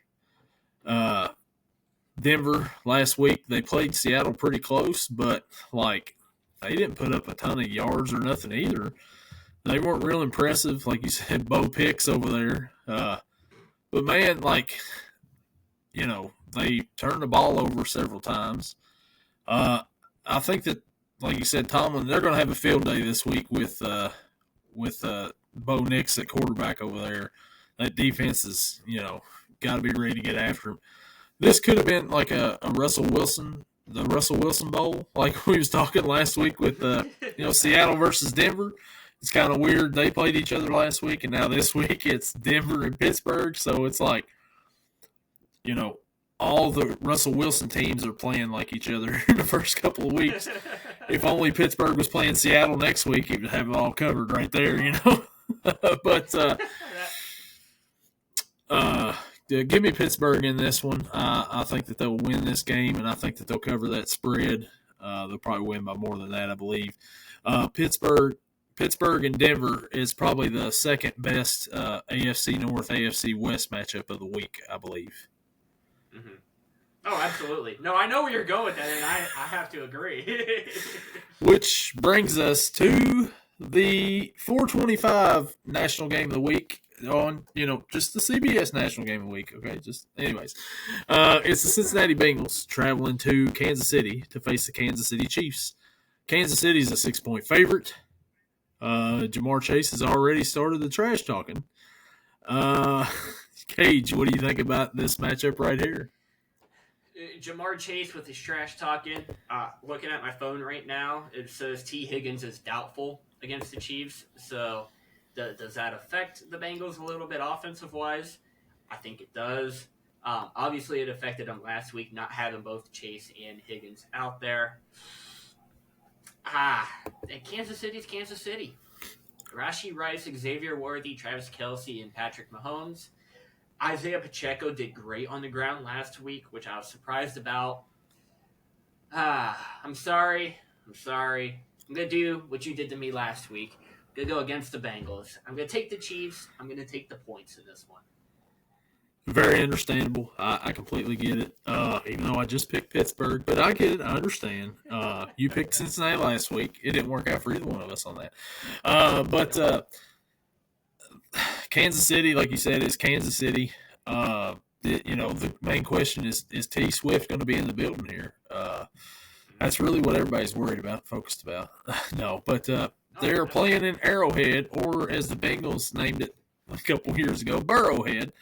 Denver last week, they played Seattle pretty close, but they didn't put up a ton of yards or nothing either. They weren't real impressive, like you said, Bo Picks over there. But man, they turned the ball over several times. I think that, like you said, Tomlin, they're going to have a field day this week with Bo Nix at quarterback over there. That defense is, got to be ready to get after him. This could have been like the Russell Wilson Bowl, like we was talking last week with Seattle versus Denver. It's kind of weird. They played each other last week, and now this week it's Denver and Pittsburgh. So it's like, all the Russell Wilson teams are playing like each other in the first couple of weeks. If only Pittsburgh was playing Seattle next week, he would have it all covered right there, But give me Pittsburgh in this one. I think that they'll win this game, and I think that they'll cover that spread. They'll probably win by more than that, I believe. Pittsburgh and Denver is probably the second best AFC North, AFC West matchup of the week, I believe. Mm-hmm. Oh, absolutely. No, I know where you're going with that, and I have to agree. Which brings us to the 425 National Game of the Week. On just the CBS National Game of the Week. Okay, anyways, it's the Cincinnati Bengals traveling to Kansas City to face the Kansas City Chiefs. Kansas City is a 6-point favorite. Jamar Chase has already started the trash talking. Gage, what do you think about this matchup right here? Jamar Chase with his trash talking. Looking at my phone right now, it says T. Higgins is doubtful against the Chiefs. So does that affect the Bengals a little bit offensive-wise? I think it does. Obviously, it affected them last week, not having both Chase and Higgins out there. Kansas City's Kansas City. Rashee Rice, Xavier Worthy, Travis Kelce, and Patrick Mahomes. Isaiah Pacheco did great on the ground last week, which I was surprised about. I'm sorry. I'm going to do what you did to me last week. I'm going to go against the Bengals. I'm going to take the Chiefs. I'm going to take the points in this one. Very understandable. I completely get it. Even though I just picked Pittsburgh, but I get it. I understand. You picked Cincinnati last week. It didn't work out for either one of us on that. But Kansas City, like you said, is Kansas City. The main question is T. Swift going to be in the building here? That's really what everybody's worried about, focused about. No, but they're playing in Arrowhead, or as the Bengals named it a couple years ago, Burrowhead.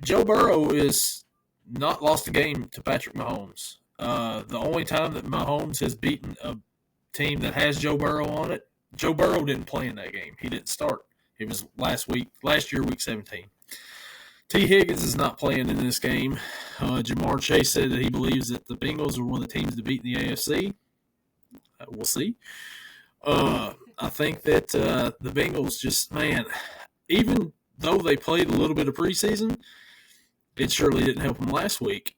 Joe Burrow is not lost a game to Patrick Mahomes. The only time that Mahomes has beaten a team that has Joe Burrow on it, Joe Burrow didn't play in that game. He didn't start. It was last year, week 17. T. Higgins is not playing in this game. Jamar Chase said that he believes that the Bengals are one of the teams to beat in the AFC. We'll see. I think that the Bengals just, man, even though they played a little bit of preseason, it surely didn't help them last week.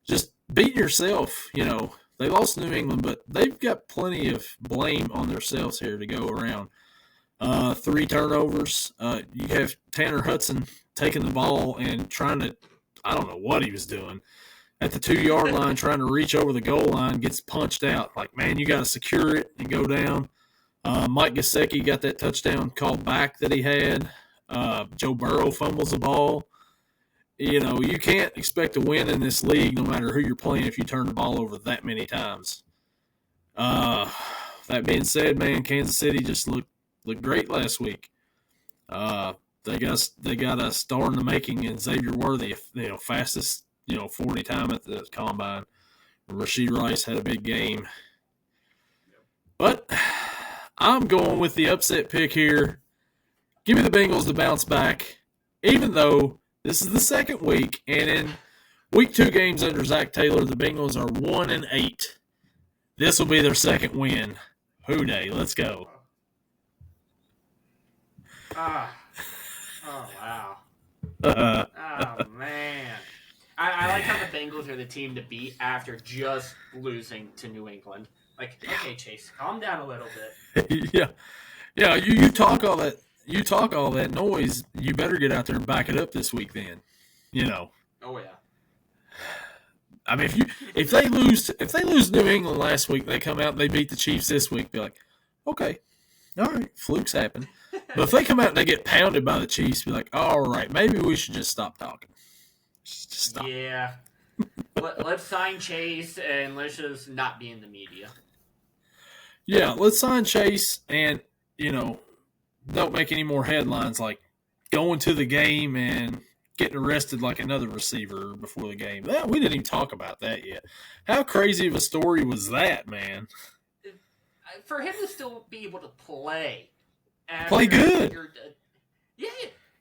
Just beating yourself, they lost to New England, but they've got plenty of blame on themselves here to go around. 3 turnovers. You have Tanner Hudson taking the ball and trying to, I don't know what he was doing, at the 2-yard line trying to reach over the goal line, gets punched out. Like, man, you got to secure it and go down. Mike Gesicki got that touchdown called back that he had. Joe Burrow fumbles the ball. You can't expect to win in this league no matter who you're playing if you turn the ball over that many times. That being said, man, Kansas City just looked great last week. They got a star in the making in Xavier Worthy, fastest 40 time at the combine. Rashee Rice had a big game, but I'm going with the upset pick here. Give me the Bengals to bounce back, even though this is the second week, and in week 2 games under Zach Taylor, the Bengals are 1-8. This will be their second win. Hooday, let's go. Oh, wow. Oh, man. I like how the Bengals are the team to beat after just losing to New England. Like, okay, Chase, calm down a little bit. Yeah. You talk all that. You talk all that noise. You better get out there and back it up this week. Then, Oh yeah. I mean, if they lose New England last week, they come out and they beat the Chiefs this week. Be like, okay, all right, flukes happen. But if they come out and they get pounded by the Chiefs, be like, all right, maybe we should just stop talking. Just stop. Yeah. Let's sign Chase and let's just not be in the media. Yeah, let's sign Chase and, don't make any more headlines like going to the game and getting arrested like another receiver before the game. We didn't even talk about that yet. How crazy of a story was that, man? For him to still be able to play. Play good. Yeah,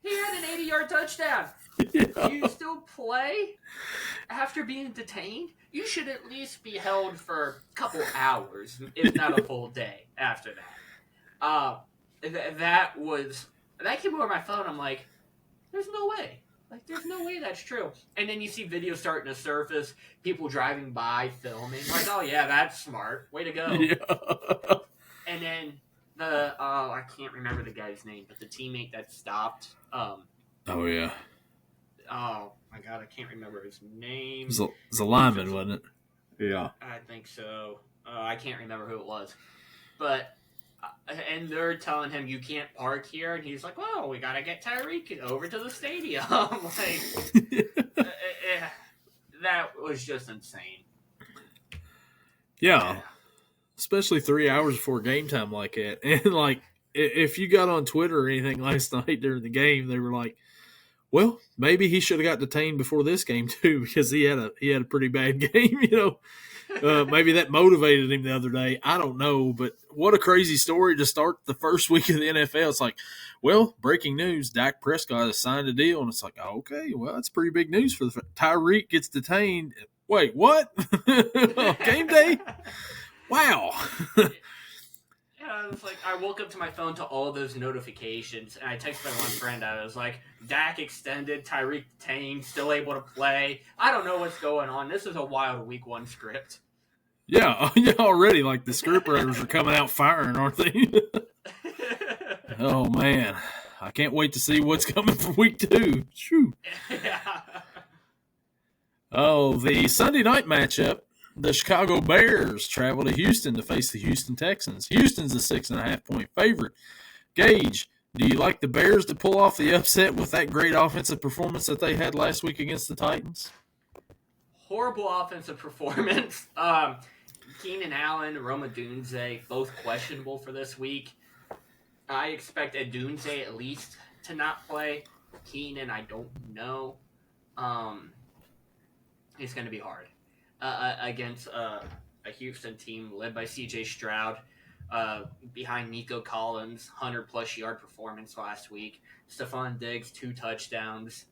he had an 80-yard touchdown. Yeah. You still play after being detained? You should at least be held for a couple hours, if not a full day after that. That came over my phone. I'm like, there's no way. Like, there's no way that's true. And then you see videos starting to surface, people driving by, filming. Like, oh, yeah, that's smart. Way to go. Yeah. And then I can't remember the guy's name, but the teammate that stopped. Oh, yeah. Oh, my God, I can't remember his name. It was a lineman, wasn't it? Yeah. I think so. I can't remember who it was. But, and they're telling him, you can't park here. And he's like, well, we got to get Tyreek over to the stadium. That was just insane. Yeah. Especially 3 hours before game time like that. And, like, if you got on Twitter or anything last night during the game, they were like, well, maybe he should have got detained before this game too, because he had a pretty bad game. Maybe that motivated him the other day. I don't know, but what a crazy story to start the first week of the NFL. It's like, well, breaking news: Dak Prescott has signed a deal, and it's like, okay, well, that's pretty big news for Tyreek gets detained. Wait, what? Game day? Wow. Yeah, it's like I woke up to my phone to all those notifications, and I texted my one friend. I was like, Dak extended, Tyreek detained, still able to play. I don't know what's going on. This is a wild week 1 script. Yeah, already, like, the script writers are coming out firing, aren't they? Oh, man. I can't wait to see what's coming for week 2. Shoo. Yeah. Oh, the Sunday night matchup. The Chicago Bears travel to Houston to face the Houston Texans. Houston's a 6.5-point favorite. Gage, do you like the Bears to pull off the upset with that great offensive performance that they had last week against the Titans? Horrible offensive performance. Keenan Allen, Rome Odunze, both questionable for this week. I expect Odunze at least to not play. Keenan, I don't know. It's going to be hard. Against a Houston team led by C.J. Stroud, behind Nico Collins, 100-plus yard performance last week. Stephon Diggs, 2 touchdowns.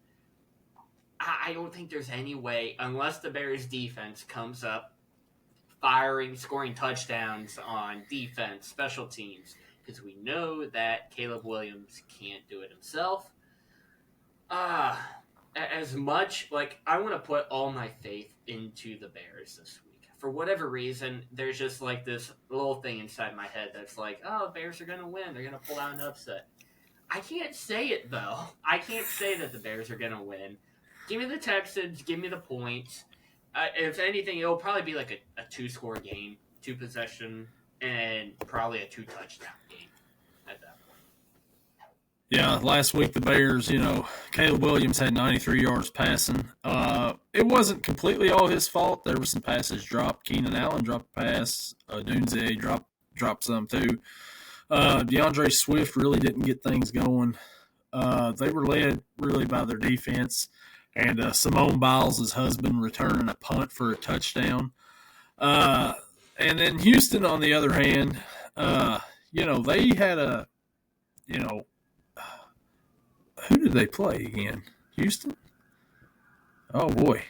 I don't think there's any way, unless the Bears' defense comes up scoring touchdowns on defense, special teams, because we know that Caleb Williams can't do it himself. as much like I want to put all my faith into the Bears this week. For whatever reason, there's just like this little thing inside my head that's like, oh, Bears are gonna win. They're gonna pull out an upset. I can't say it though. I can't say that the Bears are gonna win. Give me the Texans. Give me the points. If anything, it'll probably be like a two-score game, two possession, and probably a two-touchdown game at that point. Yeah, last week the Bears, Caleb Williams had 93 yards passing. It wasn't completely all his fault. There were some passes dropped. Keenan Allen dropped a pass. Dunze dropped some too. DeAndre Swift really didn't get things going. They were led really by their defense. And Simone Biles' husband returning a punt for a touchdown. And then Houston, on the other hand, they had who did they play again? Houston? Oh, boy.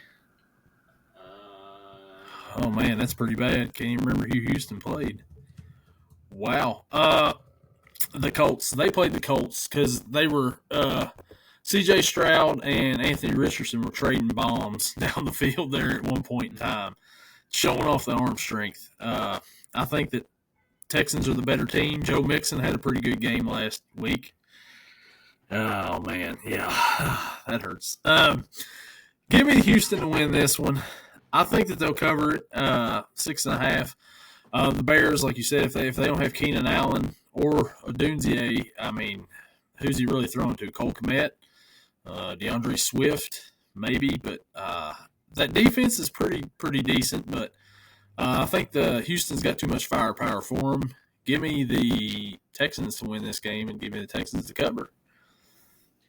Oh, man, that's pretty bad. Can't even remember who Houston played. Wow. The Colts. They played the Colts because they were C.J. Stroud and Anthony Richardson were trading bombs down the field there at one point in time, showing off the arm strength. I think that Texans are the better team. Joe Mixon had a pretty good game last week. Oh, man. Yeah, that hurts. Give me Houston to win this one. I think that they'll cover it 6.5. The Bears, like you said, if they don't have Keenan Allen or Odunze, I mean, who's he really throwing to? Cole Kmet, DeAndre Swift, maybe. But that defense is pretty decent. But I think the Houston's got too much firepower for them. Give me the Texans to win this game and give me the Texans to cover.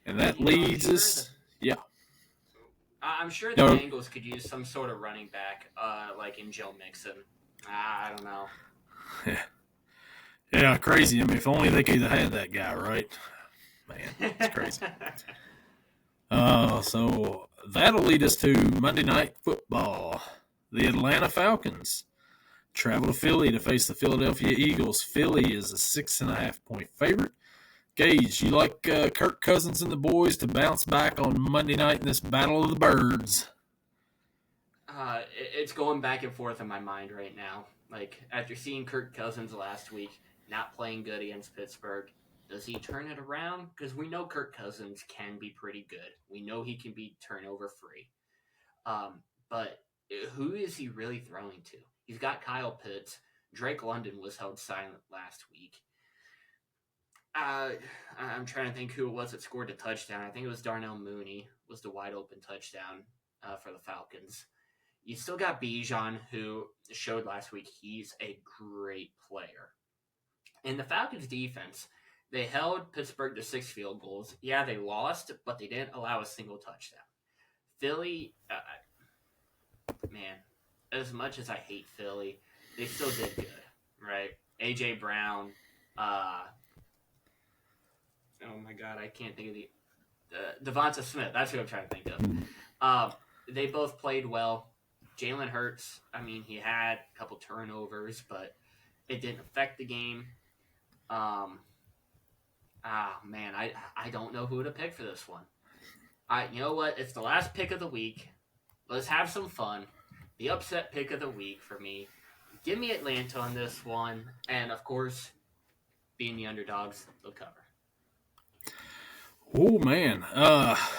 And that leads us, yeah. I'm sure the Bengals could use some sort of running back, like in Joe Mixon. I don't know. Yeah, crazy. I mean, if only they could have had that guy, right? Man, it's crazy. So that'll lead us to Monday Night Football. The Atlanta Falcons travel to Philly to face the Philadelphia Eagles. Philly is a 6.5-point favorite. Gage, you like Kirk Cousins and the boys to bounce back on Monday night in this Battle of the Birds? It's going back and forth in my mind right now. Like, after seeing Kirk Cousins last week not playing good against Pittsburgh, does he turn it around? Because we know Kirk Cousins can be pretty good. We know he can be turnover free. But who is he really throwing to? He's got Kyle Pitts. Drake London was held silent last week. I'm trying to think who it was that scored a touchdown. I think it was Darnell Mooney was the wide open touchdown for the Falcons. You still got Bijan, who showed last week he's a great player. In the Falcons' defense, they held Pittsburgh to 6 field goals. Yeah, they lost, but they didn't allow a single touchdown. Philly, man, as much as I hate Philly, they still did good, right? A.J. Brown, oh my God, I can't think of the Devonta Smith. That's who I'm trying to think of. They both played well. Jalen Hurts, I mean, he had a couple turnovers, but it didn't affect the game. Man, I don't know who to pick for this one. You know what? It's the last pick of the week. Let's have some fun. The upset pick of the week for me. Give me Atlanta on this one, and of course, being the underdogs, they'll cover. Oh, man.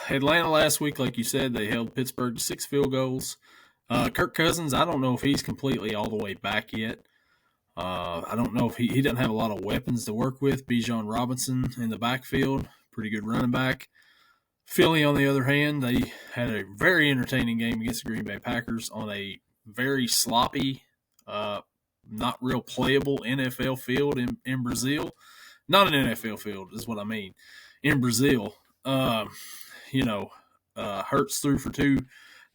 Atlanta last week, like you said, they held Pittsburgh to 6 field goals. Kirk Cousins, I don't know if he's completely all the way back yet. I don't know if he doesn't have a lot of weapons to work with. Bijan Robinson in the backfield, pretty good running back. Philly, on the other hand, they had a very entertaining game against the Green Bay Packers on a very sloppy, not real playable NFL field in Brazil. Not an NFL field is what I mean. In Brazil, Hurts threw for 2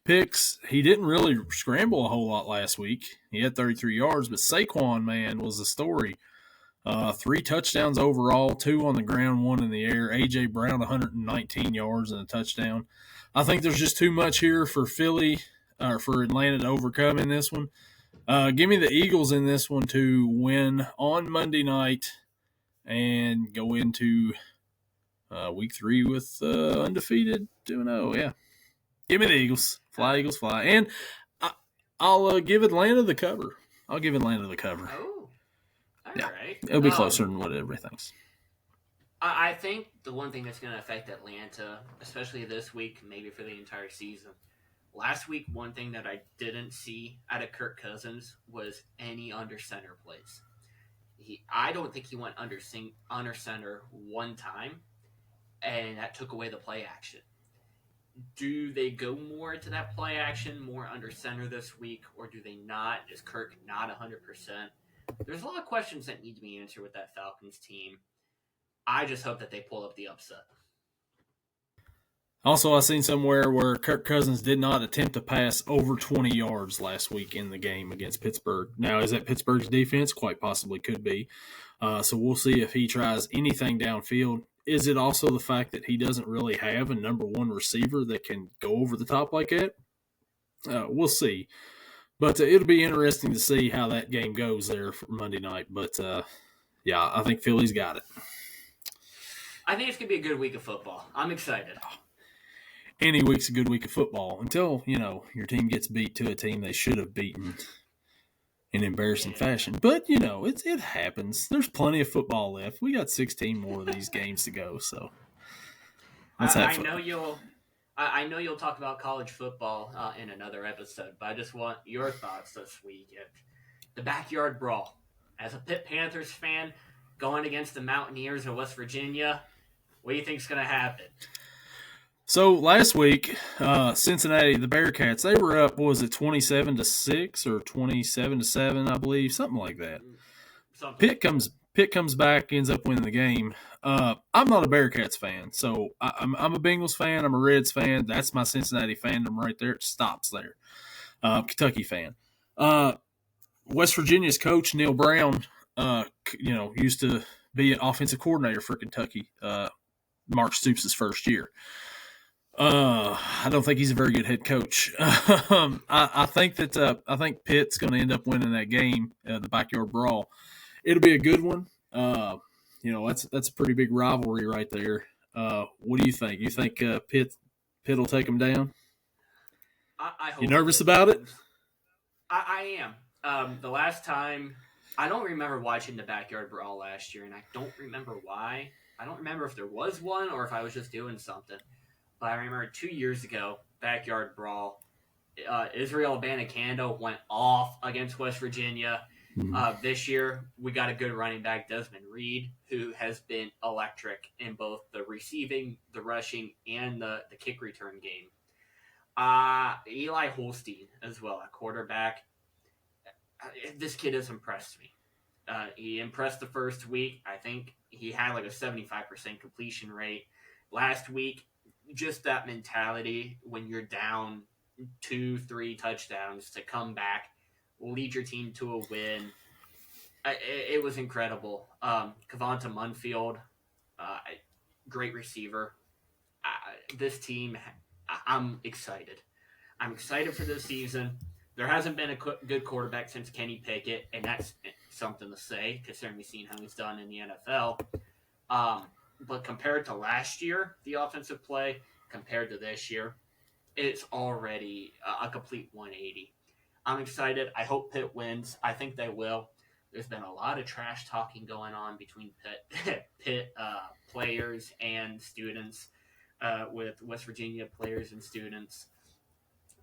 picks. He didn't really scramble a whole lot last week. He had 33 yards, but Saquon, man, was the story. 3 touchdowns overall, 2 on the ground, 1 in the air. A.J. Brown, 119 yards and a touchdown. I think there's just too much here for for Atlanta to overcome in this one. Give me the Eagles in this one to win on Monday night and go into week 3 with undefeated 2-0. Yeah. Give me the Eagles. Fly, Eagles, fly. And I'll give Atlanta the cover. I'll give Atlanta the cover. Oh, all Yeah. right. It'll be closer than what everybody thinks. I think the one thing that's going to affect Atlanta, especially this week, maybe for the entire season, last week, one thing that I didn't see out of Kirk Cousins was any under center plays. I don't think he went under center one time, and that took away the play action. Do they go more to that play action, more under center this week, or do they not? Is Kirk not 100%? There's a lot of questions that need to be answered with that Falcons team. I just hope that they pull up the upset. Also, I seen somewhere where Kirk Cousins did not attempt to pass over 20 yards last week in the game against Pittsburgh. Now, is that Pittsburgh's defense? Quite possibly could be. So we'll see if he tries anything downfield. Is it also the fact that he doesn't really have a number one receiver that can go over the top like that? We'll see. But it'll be interesting to see how that game goes there for Monday night. But, yeah, I think Philly's got it. I think it's going to be a good week of football. I'm excited. Any week's a good week of football until, your team gets beat to a team they should have beaten in embarrassing fashion. But, it happens. There's plenty of football left. We got 16 more of these games to go, so let's have fun. I know you'll talk about college football in another episode, but I just want your thoughts this week at the Backyard Brawl. As a Pitt Panthers fan going against the Mountaineers of West Virginia, what do you think's going to happen? So last week, Cincinnati, the Bearcats, they were up. What was it, 27-6 or 27-7? I believe, something like that. Pitt comes back, ends up winning the game. I'm not a Bearcats fan, so I'm a Bengals fan. I'm a Reds fan. That's my Cincinnati fandom right there. It stops there. Kentucky fan. West Virginia's coach Neil Brown, used to be an offensive coordinator for Kentucky. Mark Stoops' first year. I don't think he's a very good head coach. I think Pitt's going to end up winning that game, the Backyard Brawl. It'll be a good one. That's a pretty big rivalry right there. What do you think? You think Pitt will take them down? I hope you nervous about it? I am. The last time, I don't remember watching the Backyard Brawl last year, and I don't remember why. I don't remember if there was one or if I was just doing something. But I remember 2 years ago, Backyard Brawl, Israel Abanikanda went off against West Virginia. This year, we got a good running back, Desmond Reed, who has been electric in both the receiving, the rushing, and the kick return game. Eli Holstein as well, a quarterback. This kid has impressed me. He impressed the first week. I think he had like a 75% completion rate. Last week, just that mentality when you're down 2-3 touchdowns to come back, lead your team to a win. It was incredible. Kavonta Munfield, great receiver. This team, I'm excited. I'm excited for this season. There hasn't been a good quarterback since Kenny Pickett, and that's something to say, considering we've seen how he's done in the NFL. But compared to last year, the offensive play, compared to this year, it's already a complete 180. I'm excited. I hope Pitt wins. I think they will. There's been a lot of trash talking going on between Pitt players and students, with West Virginia players and students.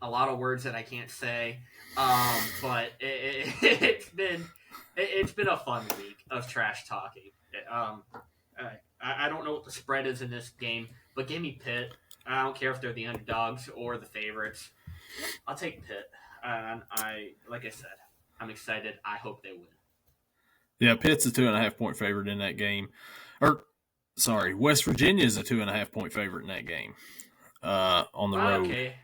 A lot of words that I can't say, but it's been a fun week of trash talking. I don't know what the spread is in this game, but give me Pitt. I don't care if they're the underdogs or the favorites. I'll take Pitt. Like I said, I'm excited. I hope they win. Yeah, Pitt's a 2.5-point favorite in that game. West Virginia is a 2.5-point favorite in that game on the road. Okay.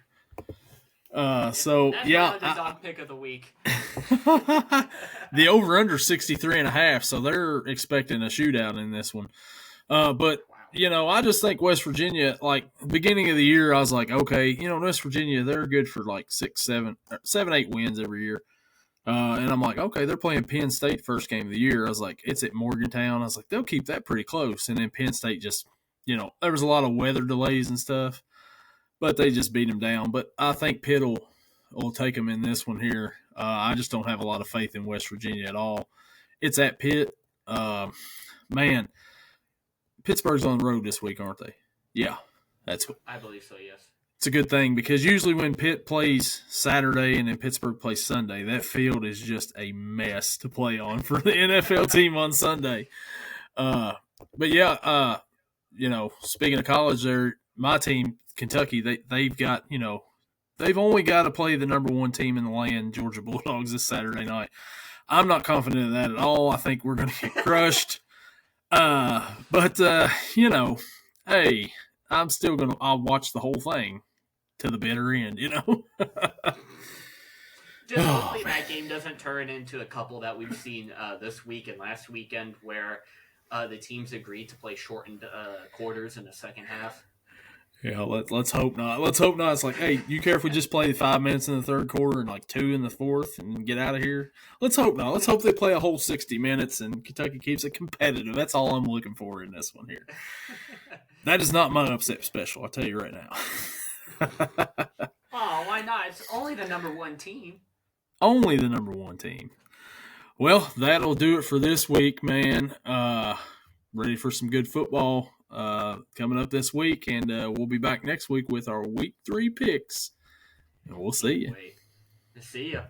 That's my underdog pick of the week. The over-under 63.5, so they're expecting a shootout in this one. But I just think West Virginia, like, beginning of the year, I was like, okay, West Virginia, they're good for like 7, 8 wins every year. And I'm like, okay, they're playing Penn State first game of the year. I was like, it's at Morgantown. I was like, they'll keep that pretty close. And then Penn State just, there was a lot of weather delays and stuff. but they just beat them down. But I think Pitt will take them in this one here. I just don't have a lot of faith in West Virginia at all. It's at Pitt. Man, Pittsburgh's on the road this week, aren't they? Yeah, I believe so, yes. it's a good thing because usually when Pitt plays Saturday and then Pittsburgh plays Sunday, that field is just a mess to play on for the NFL team on Sunday. But yeah, speaking of college, there, my team, Kentucky, they've got, they've only got to play the number one team in the land, Georgia Bulldogs, this Saturday night. I'm not confident in that at all. I think we're going to get crushed. But hey, I'm still I'll watch the whole thing to the bitter end, Just hopefully that game doesn't turn into a couple that we've seen this week and last weekend where the teams agreed to play shortened quarters in the second half. Yeah, let's hope not. Let's hope not. It's like, hey, you care if we just play 5 minutes in the third quarter and like 2 in the fourth and get out of here? Let's hope not. Let's hope they play a whole 60 minutes and Kentucky keeps it competitive. That's all I'm looking for in this one here. That is not my upset special, I'll tell you right now. Oh, why not? It's only the number one team. Only the number one team. Well, that'll do it for this week, man. Ready for some good football coming up this week, and we'll be back next week with our Week 3 picks. And we'll see you. See ya.